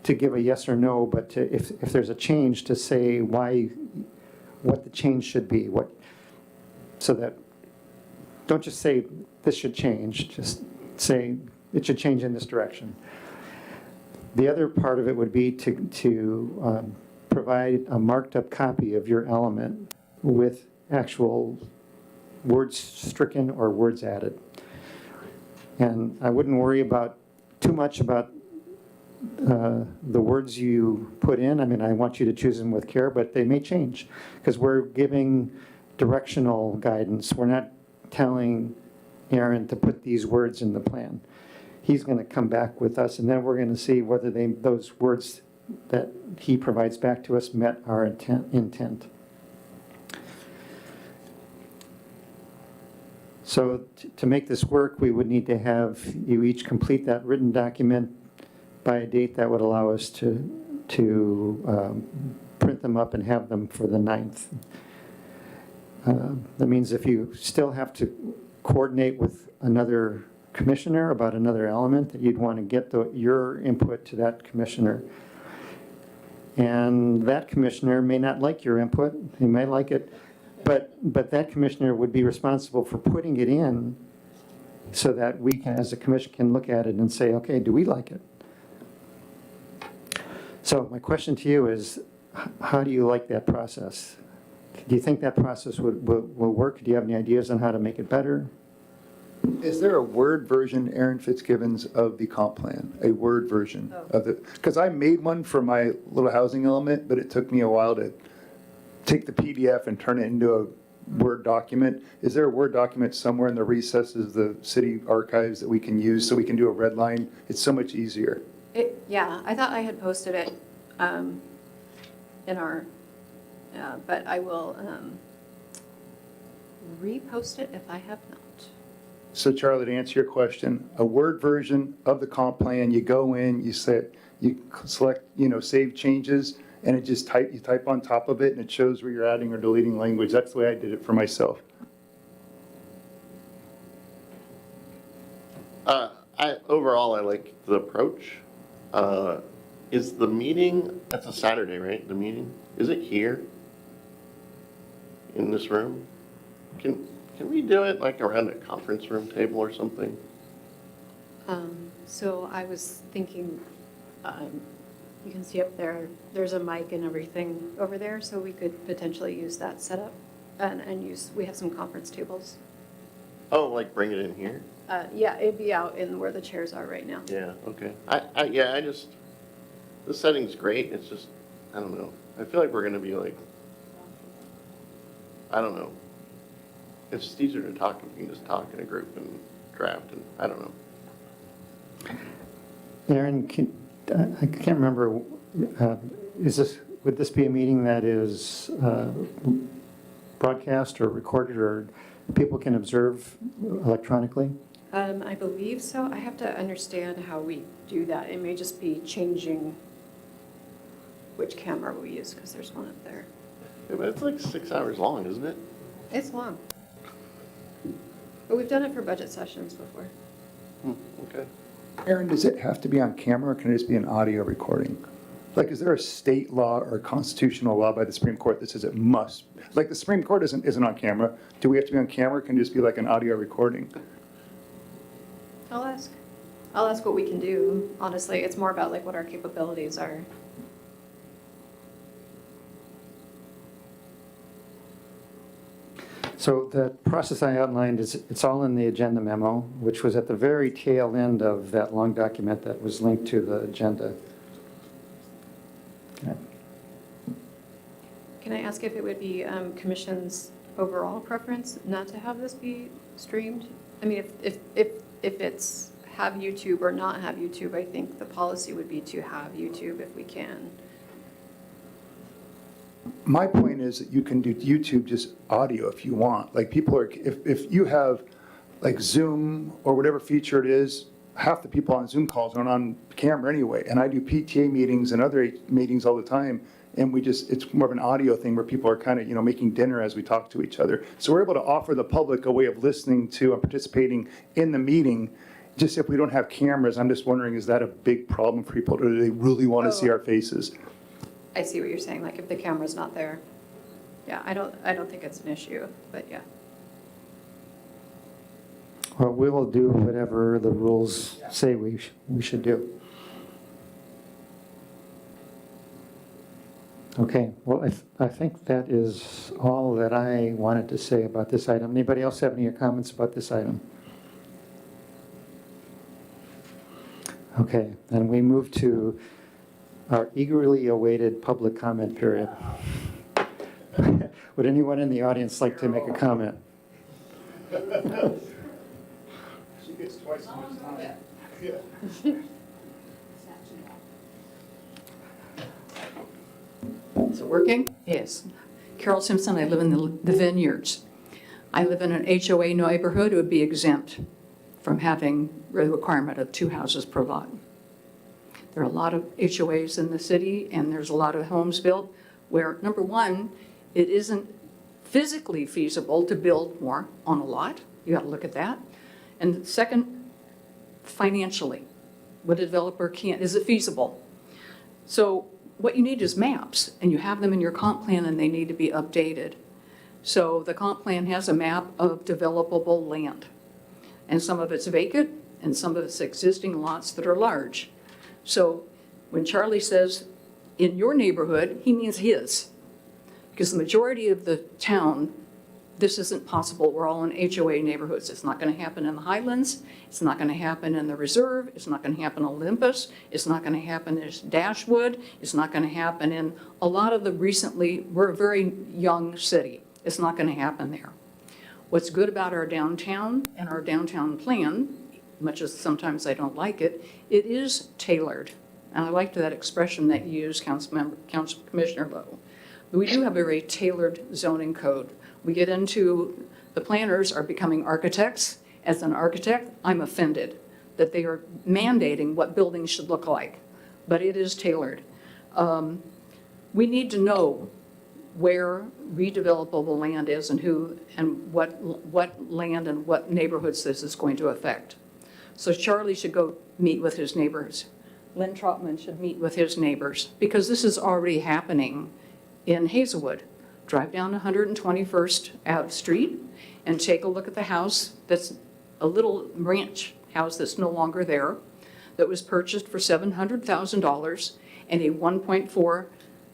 to give a yes or no, but to, if there's a change, to say what the change should be, so that, don't just say this should change, just say it should change in this direction. The other part of it would be to provide a marked up copy of your element with actual words stricken or words added. And I wouldn't worry about too much about the words you put in. I mean, I want you to choose them with care, but they may change because we're giving directional guidance. We're not telling Aaron to put these words in the plan. He's going to come back with us, and then we're going to see whether those words that he provides back to us met our intent. So to make this work, we would need to have you each complete that written document by a date that would allow us to print them up and have them for the 9th. That means if you still have to coordinate with another commissioner about another element, that you'd want to get your input to that commissioner. And that commissioner may not like your input. He may like it, but that commissioner would be responsible for putting it in so that we can, as a commission, can look at it and say, okay, do we like it? So my question to you is, how do you like that process? Do you think that process will work? Do you have any ideas on how to make it better? Is there a Word version, Aaron Fitzgibbons, of the comp plan? A Word version of the, because I made one for my little housing element, but it took me a while to take the PDF and turn it into a Word document. Is there a Word document somewhere in the recesses of the city archives that we can use so we can do a red line? It's so much easier. Yeah, I thought I had posted it in our, but I will repost it if I have not. So Charlie, to answer your question, a Word version of the comp plan, you go in, you select, save changes, and it just you type on top of it, and it shows where you're adding or deleting language. That's the way I did it for myself. Overall, I like the approach. Is the meeting, that's a Saturday, right? The meeting, is it here? In this room? Can we do it like around a conference room table or something? So I was thinking, you can see up there, there's a mic and everything over there, so we could potentially use that setup and we have some conference tables. Oh, like bring it in here? Yeah, it'd be out in where the chairs are right now. Yeah, okay. I just, the setting's great, it's just, I don't know. I feel like we're gonna be like, I don't know. It's just easier to talk if you can just talk in a group and draft, and I don't know. Aaron, I can't remember, would this be a meeting that is broadcast or recorded, or people can observe electronically? I believe so. I have to understand how we do that. It may just be changing which camera we use, because there's one up there. Yeah, but it's like 6 hours long, isn't it? It's long. But we've done it for budget sessions before. Okay. Aaron, does it have to be on camera, or can it just be an audio recording? Like, is there a state law or constitutional law by the Supreme Court that says it must? Like, the Supreme Court isn't on camera. Do we have to be on camera, or can it just be like an audio recording? I'll ask what we can do. Honestly, it's more about like what our capabilities are. So the process I outlined it's all in the agenda memo, which was at the very tail end of that long document that was linked to the agenda. Okay. Can I ask if it would be commission's overall preference not to have this be streamed? I mean, if it's have YouTube or not have YouTube, I think the policy would be to have YouTube if we can. My point is that you can do YouTube just audio if you want. Like, people are, if you have like Zoom or whatever feature it is, half the people on Zoom calls aren't on camera anyway. And I do PTA meetings and other meetings all the time, and it's more of an audio thing where people are kind of, making dinner as we talk to each other. So we're able to offer the public a way of listening to and participating in the meeting. Just if we don't have cameras, I'm just wondering, is that a big problem for people? Or do they really want to see our faces? I see what you're saying, like if the camera's not there. Yeah, I don't think it's an issue, but yeah. Well, we will do whatever the rules say we should do. Okay, well, I think that is all that I wanted to say about this item. Anybody else have any comments about this item? Okay, then we move to our eagerly awaited public comment period. Would anyone in the audience like to make a comment? She gets twice as much time. Is it working? Yes. Carol Simpson, I live in the Vineyards. I live in an HOA neighborhood. It would be exempt from having the requirement of 2 houses per lot. There are a lot of HOAs in the city, and there's a lot of homes built where, number one, it isn't physically feasible to build more on a lot. You got to look at that. And second, financially, what a developer can't, is it feasible? So what you need is maps, and you have them in your comp plan, and they need to be updated. So the comp plan has a map of developable land, and some of it's vacant, and some of it's existing lots that are large. So when Charlie says in your neighborhood, he means his, Because the majority of the town, this isn't possible. We're all in HOA neighborhoods. It's not going to happen in the Highlands. It's not going to happen in the Reserve. It's not going to happen in Olympus. It's not going to happen in Dashwood. It's not going to happen in a lot of the recently, we're a very young city. It's not going to happen there. What's good about our downtown and our downtown plan, much as sometimes I don't like it, it is tailored. And I liked that expression that you used, Council Commissioner Lowe. We do have a very tailored zoning code. We get into, the planners are becoming architects. As an architect, I'm offended that they are mandating what buildings should look like, but it is tailored. We need to know where redevelopable land is and who, and what land and what neighborhoods this is going to affect. So Charlie should go meet with his neighbors. Lynn Trotman should meet with his neighbors, because this is already happening in Hazelwood. Drive down 121st Ave Street and take a look at the house that's a little ranch house that's no longer there, that was purchased for $700,000, and a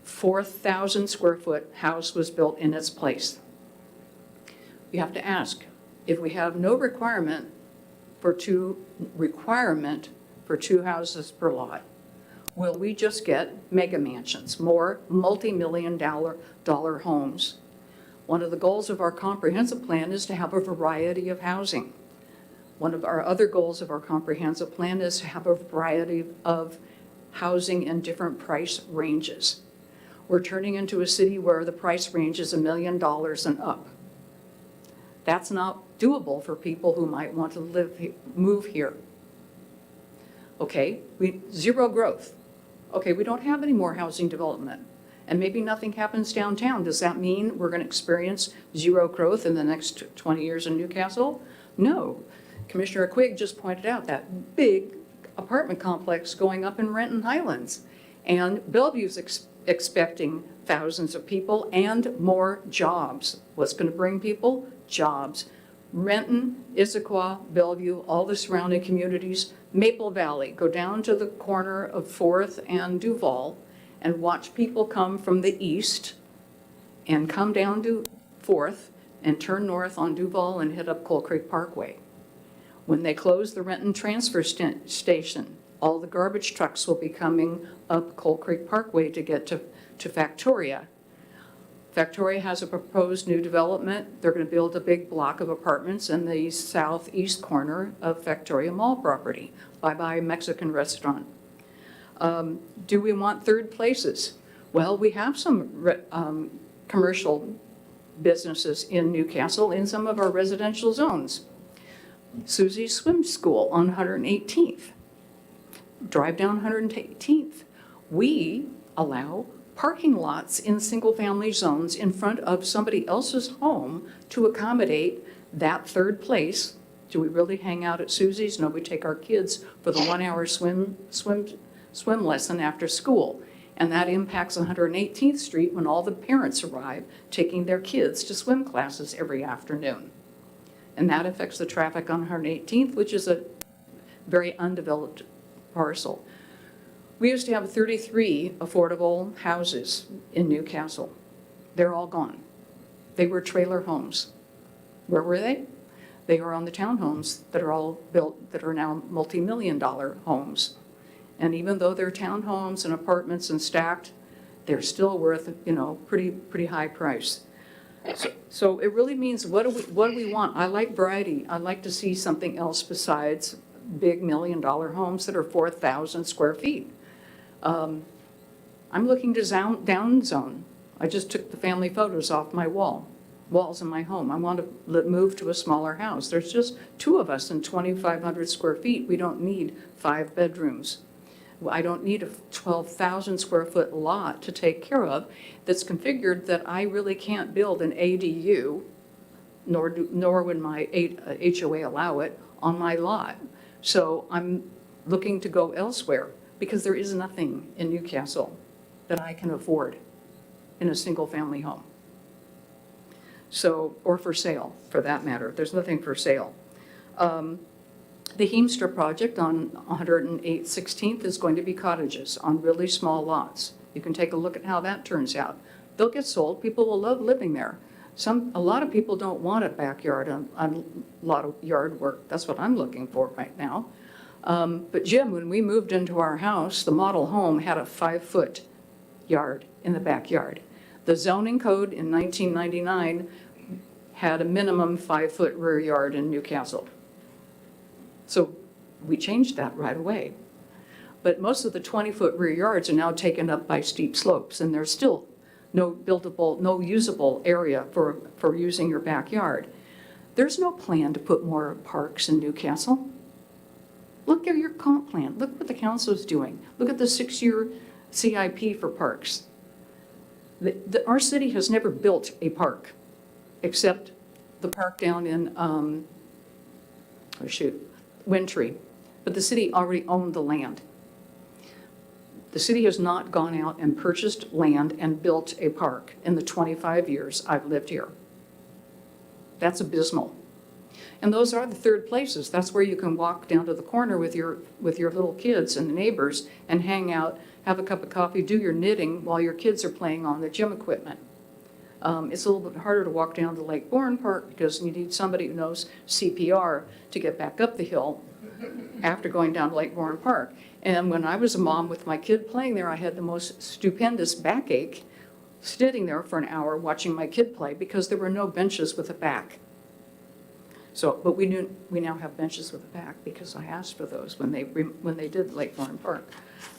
4,000 square foot house was built in its place. You have to ask, if we have no requirement for two houses per lot, will we just get mega mansions, more multi-million-dollar homes? One of the goals of our comprehensive plan is to have a variety of housing. One of our other goals of our comprehensive plan is to have a variety of housing in different price ranges. We're turning into a city where the price range is $1 million and up. That's not doable for people who might want to move here. Okay, zero growth. Okay, we don't have any more housing development, and maybe nothing happens downtown. Does that mean we're going to experience zero growth in the next 20 years in Newcastle? No. Commissioner Quigg just pointed out that big apartment complex going up in Renton Highlands, and Bellevue's expecting thousands of people and more jobs. What's going to bring people? Jobs. Renton, Issaquah, Bellevue, all the surrounding communities, Maple Valley, go down to the corner of 4th and Duval and watch people come from the east and come down to 4th and turn north on Duval and hit up Coal Creek Parkway. When they close the Renton transfer station, all the garbage trucks will be coming up Coal Creek Parkway to get to Factoria. Factoria has a proposed new development. They're going to build a big block of apartments in the southeast corner of Factoria Mall property. Bye-bye Mexican restaurant. Do we want third places? Well, we have some commercial businesses in Newcastle in some of our residential zones. Susie's Swim School on 118th. Drive down 118th. We allow parking lots in single-family zones in front of somebody else's home to accommodate that third place. Do we really hang out at Susie's? No, we take our kids for the 1 hour swim lesson after school. And that impacts 118th Street when all the parents arrive taking their kids to swim classes every afternoon. And that affects the traffic on 118th, which is a very undeveloped parcel. We used to have 33 affordable houses in Newcastle. They're all gone. They were trailer homes. Where were they? They are on the townhomes that are all built, that are now multi-million-dollar homes. And even though they're townhomes and apartments and stacked, they're still worth, pretty high price. So it really means, what do we want? I like variety. I like to see something else besides big $1 million homes that are 4,000 square feet. I'm looking to downzone. I just took the family photos off my walls in my home. I want to move to a smaller house. There's just 2 of us in 2,500 square feet. We don't need 5 bedrooms. I don't need a 12,000 square foot lot to take care of that's configured that I really can't build an ADU, nor would my HOA allow it, on my lot. So I'm looking to go elsewhere, because there is nothing in Newcastle that I can afford in a single-family home. So, or for sale, for that matter. There's nothing for sale. The Heemstra project on 108 16th is going to be cottages on really small lots. You can take a look at how that turns out. they'll get sold. People will love living there. A lot of people don't want a backyard on a lot of yard work. That's what I'm looking for right now. But Jim, when we moved into our house, the model home had a 5-foot yard in the backyard. The zoning code in 1999 had a minimum 5-foot rear yard in Newcastle. So we changed that right away. But most of the 20-foot rear yards are now taken up by steep slopes, and there's still no buildable, no usable area for using your backyard. There's no plan to put more parks in Newcastle. Look at your comp plan. Look what the council is doing. Look at the 6-year CIP for parks. Our city has never built a park, except the park down in, Wintry. But the city already owned the land. The city has not gone out and purchased land and built a park in the 25 years I've lived here. That's abysmal. And those are the third places. That's where you can walk down to the corner with your little kids and the neighbors and hang out, have a cup of coffee, do your knitting while your kids are playing on the gym equipment. It's a little bit harder to walk down to Lake Bourne Park because you need somebody who knows CPR to get back up the hill after going down to Lake Bourne Park. And when I was a mom with my kid playing there, I had the most stupendous backache sitting there for an hour watching my kid play because there were no benches with a back. So, but we now have benches with a back because I asked for those when they did Lake Bourne Park.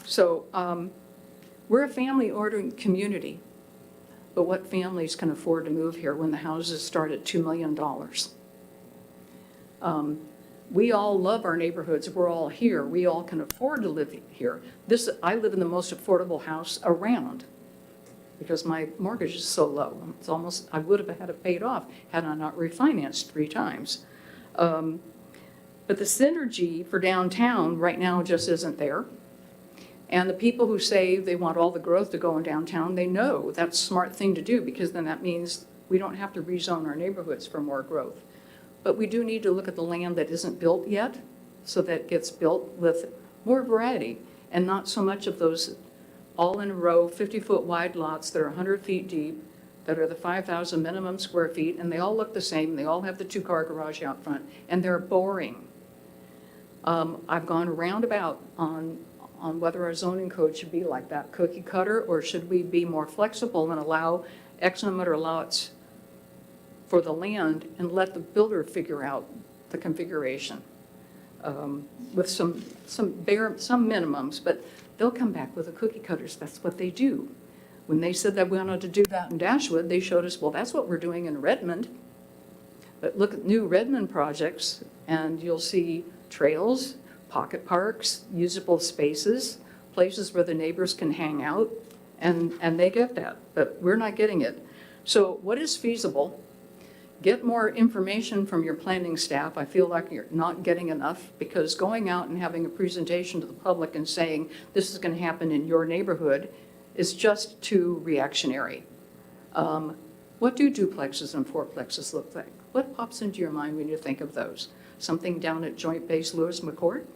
So we're a family-oriented community, but what families can afford to move here when the houses start at $2 million? We all love our neighborhoods. We're all here. We all can afford to live here. I live in the most affordable house around because my mortgage is so low. It's almost, I would have had it paid off had I not refinanced 3 times. But the synergy for downtown right now just isn't there. And the people who say they want all the growth to go in downtown, they know that's a smart thing to do because then that means we don't have to rezone our neighborhoods for more growth. But we do need to look at the land that isn't built yet so that it gets built with more variety and not so much of those all in a row 50-foot wide lots that are 100 feet deep, that are the 5,000 minimum square feet, and they all look the same. They all have the 2-car garage out front, and they're boring. I've gone roundabout on whether our zoning code should be like that, cookie cutter, or should we be more flexible and allow X number of lots for the land and let the builder figure out the configuration with some minimums, but they'll come back with the cookie cutters. That's what they do. When they said that we wanted to do that in Dashwood, they showed us, well, that's what we're doing in Redmond. But look at new Redmond projects and you'll see trails, pocket parks, usable spaces, places where the neighbors can hang out, and they get that, but we're not getting it. So what is feasible? Get more information from your planning staff. I feel like you're not getting enough because going out and having a presentation to the public and saying this is going to happen in your neighborhood is just too reactionary. What do duplexes and fourplexes look like? What pops into your mind when you think of those? Something down at Joint Base Lewis McCourt?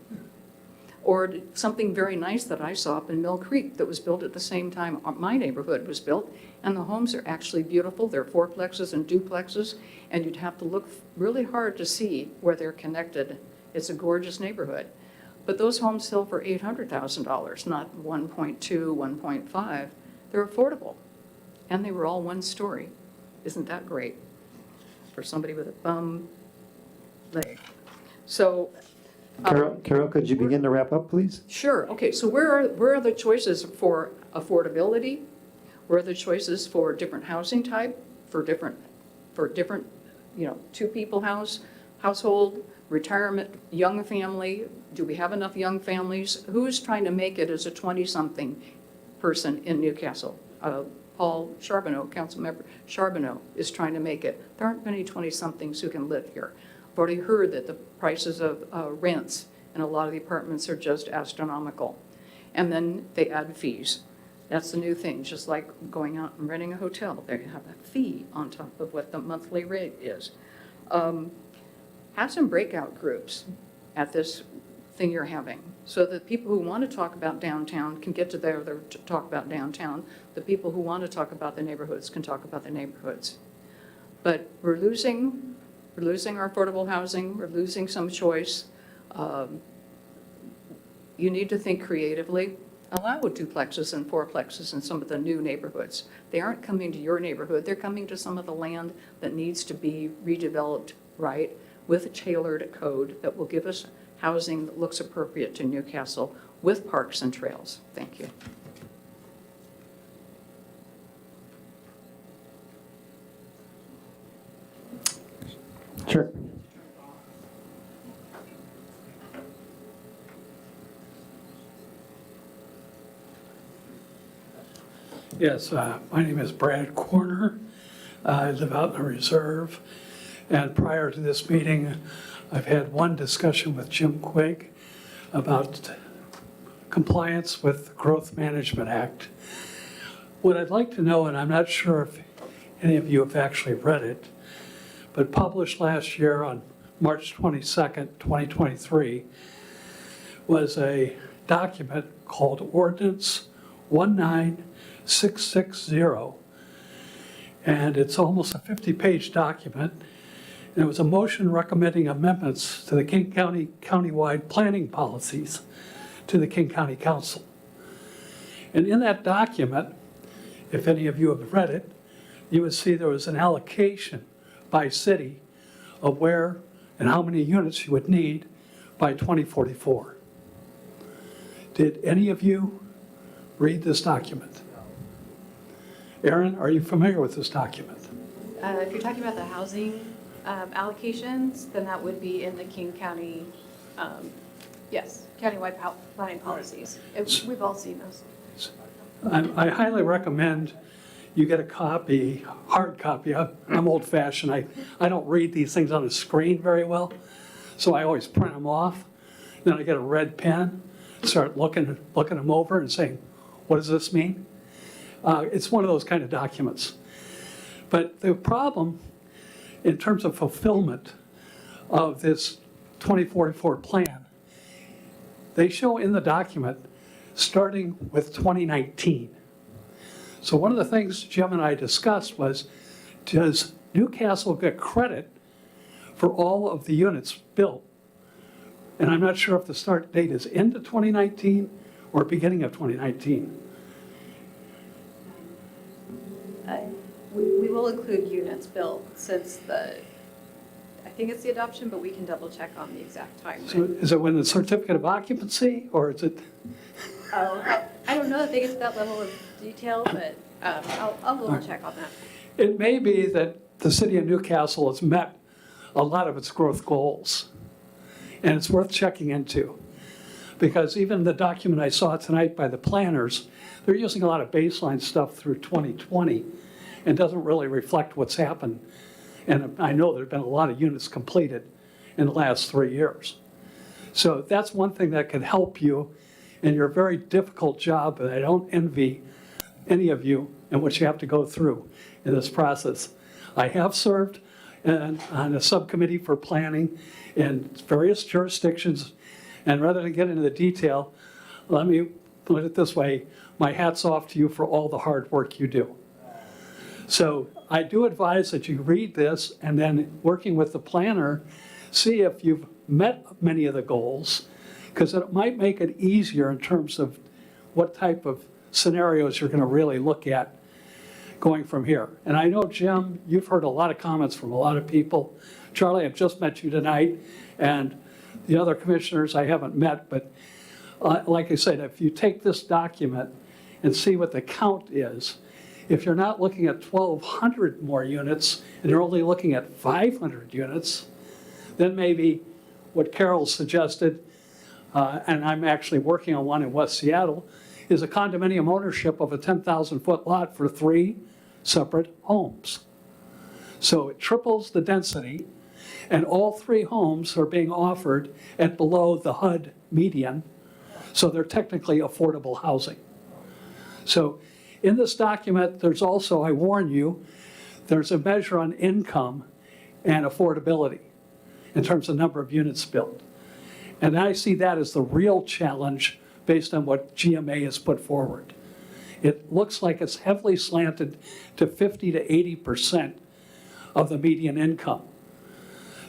Or something very nice that I saw up in Mill Creek that was built at the same time my neighborhood was built, and the homes are actually beautiful. They're fourplexes and duplexes, and you'd have to look really hard to see where they're connected. It's a gorgeous neighborhood. But those homes sell for $800,000, not 1.2, 1.5. They're affordable, and they were all 1 story. Isn't that great for somebody with a bum leg? So. Carol, could you begin to wrap up, please? Sure. Okay, so where are the choices for affordability? Where are the choices for different housing type, for different, 2-people household, retirement, young family? Do we have enough young families? Who is trying to make it as a 20-something person in Newcastle? Paul Charbonneau, Councilmember Charbonneau, is trying to make it. There aren't many 20-somethings who can live here. I've already heard that the prices of rents in a lot of the apartments are just astronomical. And then they add fees. That's the new thing, just like going out and renting a hotel. They have a fee on top of what the monthly rate is. Have some breakout groups at this thing you're having, so that people who want to talk about downtown can get to there to talk about downtown. The people who want to talk about the neighborhoods can talk about the neighborhoods. But we're losing our affordable housing, we're losing some choice. You need to think creatively. Allow duplexes and fourplexes in some of the new neighborhoods. They aren't coming to your neighborhood, they're coming to some of the land that needs to be redeveloped right, with a tailored code that will give us housing that looks appropriate to Newcastle with parks and trails. Thank you. Sure. Yes, my name is Brad Corner. I live out in the reserve. And prior to this meeting, I've had one discussion with Jim Quigg about compliance with the Growth Management Act. What I'd like to know, and I'm not sure if any of you have actually read it, but published last year on March 22nd, 2023, was a document called Ordinance 19660. And it's almost a 50-page document. And it was a motion recommending amendments to the King County countywide planning policies to the King County Council. And in that document, if any of you have read it, you would see there was an allocation by city of where and how many units you would need by 2044. Did any of you read this document? Aaron, are you familiar with this document? If you're talking about the housing allocations, then that would be in the King County, yes, countywide planning policies. We've all seen those. I highly recommend you get a copy, hard copy. I'm old-fashioned. I don't read these things on a screen very well, so I always print them off. Then I get a red pen, start looking them over and saying, what does this mean? It's one of those kind of documents. But the problem in terms of fulfillment of this 2044 plan, they show in the document starting with 2019. So one of the things Jim and I discussed was, does Newcastle get credit for all of the units built? And I'm not sure if the start date is into 2019 or beginning of 2019. We will include units built since I think it's the adoption, but we can double check on the exact time. So is it when the certificate of occupancy, or is it? Oh, I don't know that they get to that level of detail, but I'll double check on that. It may be that the city of Newcastle has met a lot of its growth goals, and it's worth checking into. Because even the document I saw tonight by the planners, they're using a lot of baseline stuff through 2020 and doesn't really reflect what's happened. And I know there have been a lot of units completed in the last 3 years. So that's one thing that can help you in your very difficult job, and I don't envy any of you and what you have to go through in this process. I have served on a subcommittee for planning in various jurisdictions, and rather than get into the detail, let me put it this way, my hat's off to you for all the hard work you do. So I do advise that you read this and then working with the planner, see if you've met many of the goals, because it might make it easier in terms of what type of scenarios you're going to really look at going from here. And I know, Jim, you've heard a lot of comments from a lot of people. Charlie, I've just met you tonight, and the other commissioners I haven't met, but like I said, if you take this document and see what the count is, if you're not looking at 1,200 more units and you're only looking at 500 units, then maybe what Carol suggested, and I'm actually working on one in West Seattle, is a condominium ownership of a 10,000-foot lot for 3 separate homes. So it triples the density, and all 3 homes are being offered at below the HUD median, so they're technically affordable housing. So in this document, there's also, I warn you, there's a measure on income and affordability in terms of number of units built. And I see that as the real challenge based on what GMA has put forward. It looks like it's heavily slanted to 50 to 80% of the median income.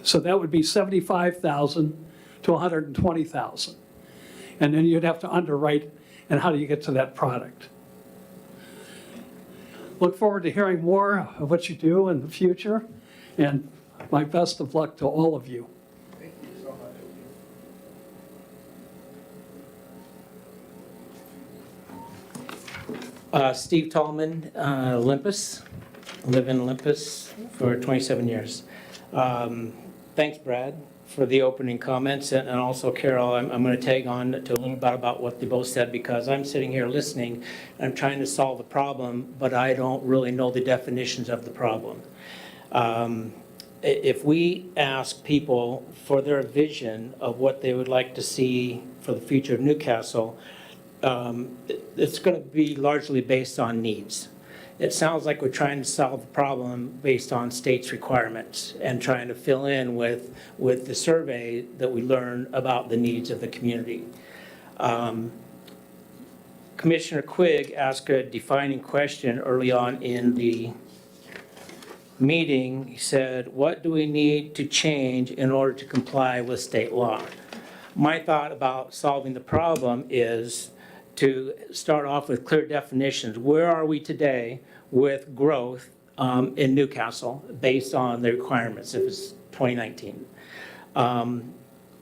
So that would be 75,000 to 120,000. And then you'd have to underwrite, and how do you get to that product? Look forward to hearing more of what you do in the future, and my best of luck to all of you. Steve Tallman, Olympus. Live in Olympus for 27 years. Thanks, Brad, for the opening comments, and also Carol. I'm going to tag on to a little bit about what they both said, because I'm sitting here listening, and I'm trying to solve the problem, but I don't really know the definitions of the problem. If we ask people for their vision of what they would like to see for the future of Newcastle, it's going to be largely based on needs. It sounds like we're trying to solve the problem based on state's requirements and trying to fill in with the survey that we learn about the needs of the community. Commissioner Quigg asked a defining question early on in the meeting. He said, what do we need to change in order to comply with state law? My thought about solving the problem is to start off with clear definitions. Where are we today with growth in Newcastle based on the requirements if it's 2019?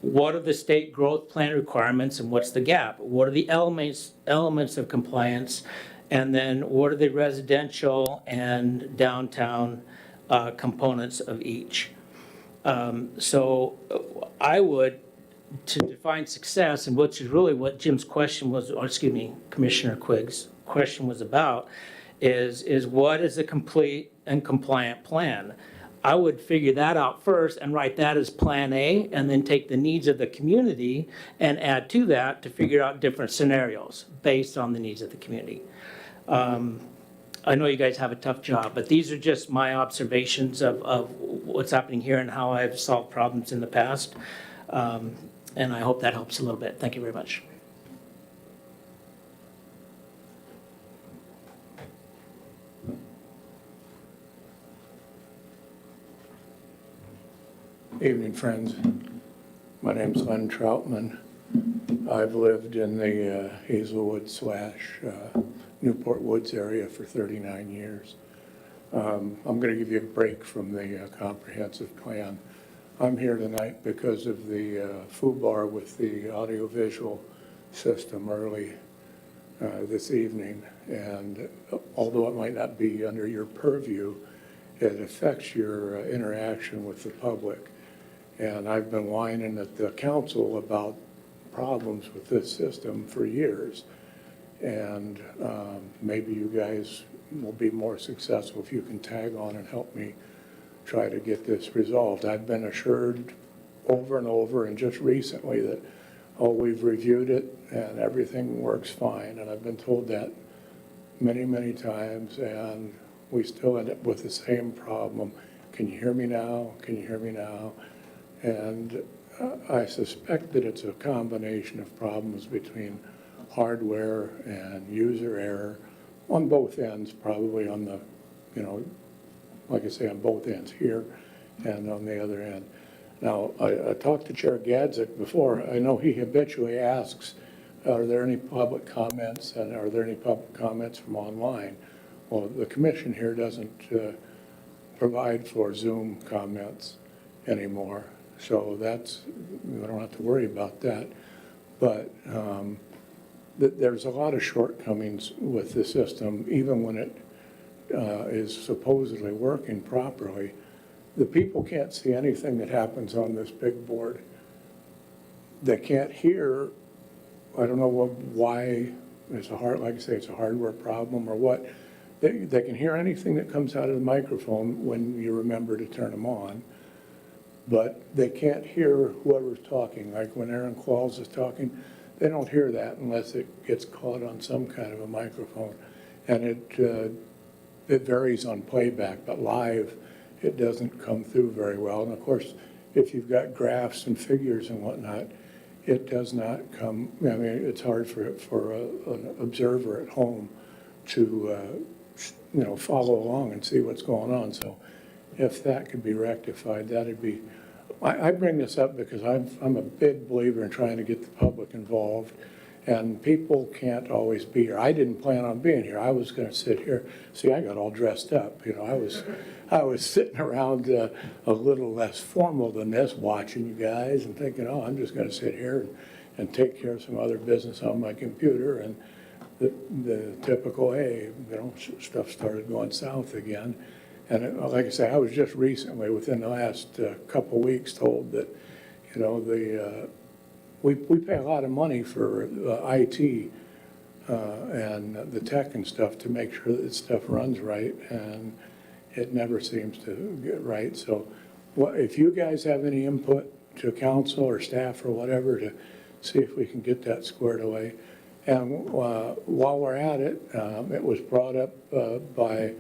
What are the state growth plan requirements and what's the gap? What are the elements of compliance? And then what are the residential and downtown components of each? So I would, to define success, and which is really what Jim's question was, or excuse me, Commissioner Quigg's question was about, is what is a complete and compliant plan? I would figure that out first and write that as Plan A, and then take the needs of the community and add to that to figure out different scenarios based on the needs of the community. I know you guys have a tough job, but these are just my observations of what's happening here and how I've solved problems in the past. And I hope that helps a little bit. Thank you very much. Evening, friends. My name's Len Troutman. I've lived in the Hazelwood / Newport Woods area for 39 years. I'm going to give you a break from the comprehensive plan. I'm here tonight because of the FUBAR with the audiovisual system early this evening. And although it might not be under your purview, it affects your interaction with the public. And I've been whining at the council about problems with this system for years. And maybe you guys will be more successful if you can tag on and help me try to get this resolved. I've been assured over and over, and just recently, that, oh, we've reviewed it and everything works fine. And I've been told that many, many times, and we still end up with the same problem. Can you hear me now? Can you hear me now? And I suspect that it's a combination of problems between hardware and user error on both ends, probably on the, like I say, on both ends here and on the other end. Now, I talked to Chair Gadzik before. I know he habitually asks, are there any public comments, and are there any public comments from online? Well, the commission here doesn't provide for Zoom comments anymore, so we don't have to worry about that. But there's a lot of shortcomings with the system, even when it is supposedly working properly. The people can't see anything that happens on this big board. They can't hear. I don't know why it's like I say, it's a hardware problem or what. They can hear anything that comes out of the microphone when you remember to turn them on, but they can't hear whoever's talking. Like when Aaron Qualls is talking, they don't hear that unless it gets caught on some kind of a microphone. And it varies on playback, but live, it doesn't come through very well. And of course, if you've got graphs and figures and whatnot, it does not come, I mean, it's hard for an observer at home to, follow along and see what's going on. So if that could be rectified, that'd be, I bring this up because I'm a big believer in trying to get the public involved, and people can't always be here. I didn't plan on being here. I was gonna sit here. See, I got all dressed up, I was sitting around a little less formal than this, watching you guys and thinking, oh, I'm just gonna sit here and take care of some other business on my computer, and the typical, hey, stuff started going south again. And like I say, I was just recently, within the last couple of weeks, told that, we pay a lot of money for IT and the tech and stuff to make sure that stuff runs right, and it never seems to get right. So if you guys have any input to council or staff or whatever to see if we can get that squared away. And while we're at it, it was brought up by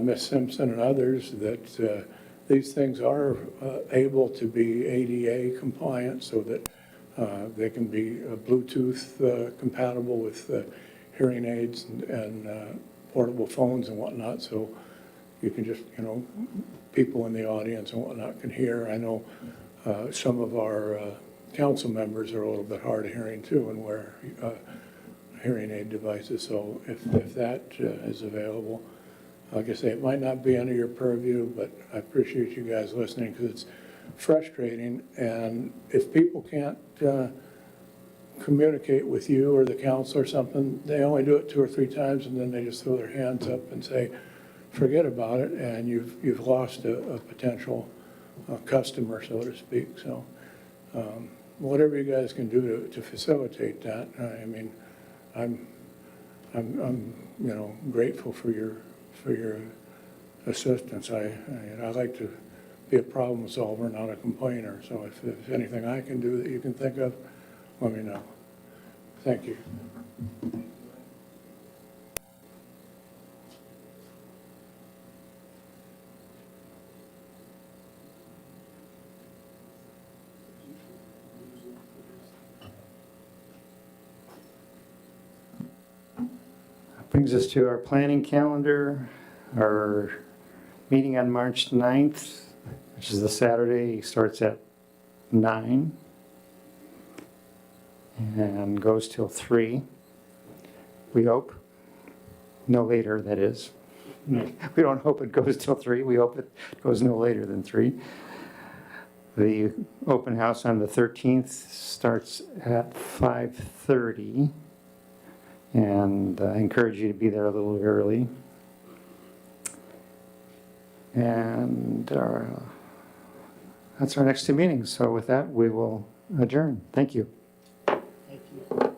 Ms. Simpson and others that these things are able to be ADA compliant, so that they can be Bluetooth compatible with hearing aids and portable phones and whatnot. So you can just, people in the audience and whatnot can hear. I know some of our council members are a little bit hard of hearing too and wear hearing aid devices. So if that is available, like I say, it might not be under your purview, but I appreciate you guys listening, because it's frustrating. And if people can't communicate with you or the council or something, they only do it 2 or 3 times, and then they just throw their hands up and say, forget about it, and you've lost a potential customer, so to speak. So whatever you guys can do to facilitate that, I mean, I'm grateful for your assistance. I like to be a problem solver, not a complainer. So if anything I can do that you can think of, let me know. Thank you. Brings us to our planning calendar. Our meeting on March 9th, which is the Saturday, starts at 9 and goes till 3. We hope. No later, that is. We don't hope it goes till 3. We hope it goes no later than 3. The open house on the 13th starts at 5:30. And I encourage you to be there a little early. And that's our next 2 meetings. So with that, we will adjourn. Thank you. Thank you.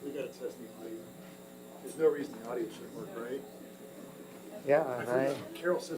We gotta test the audio. There's no reason the audio shouldn't work, right? Yeah, and Carol says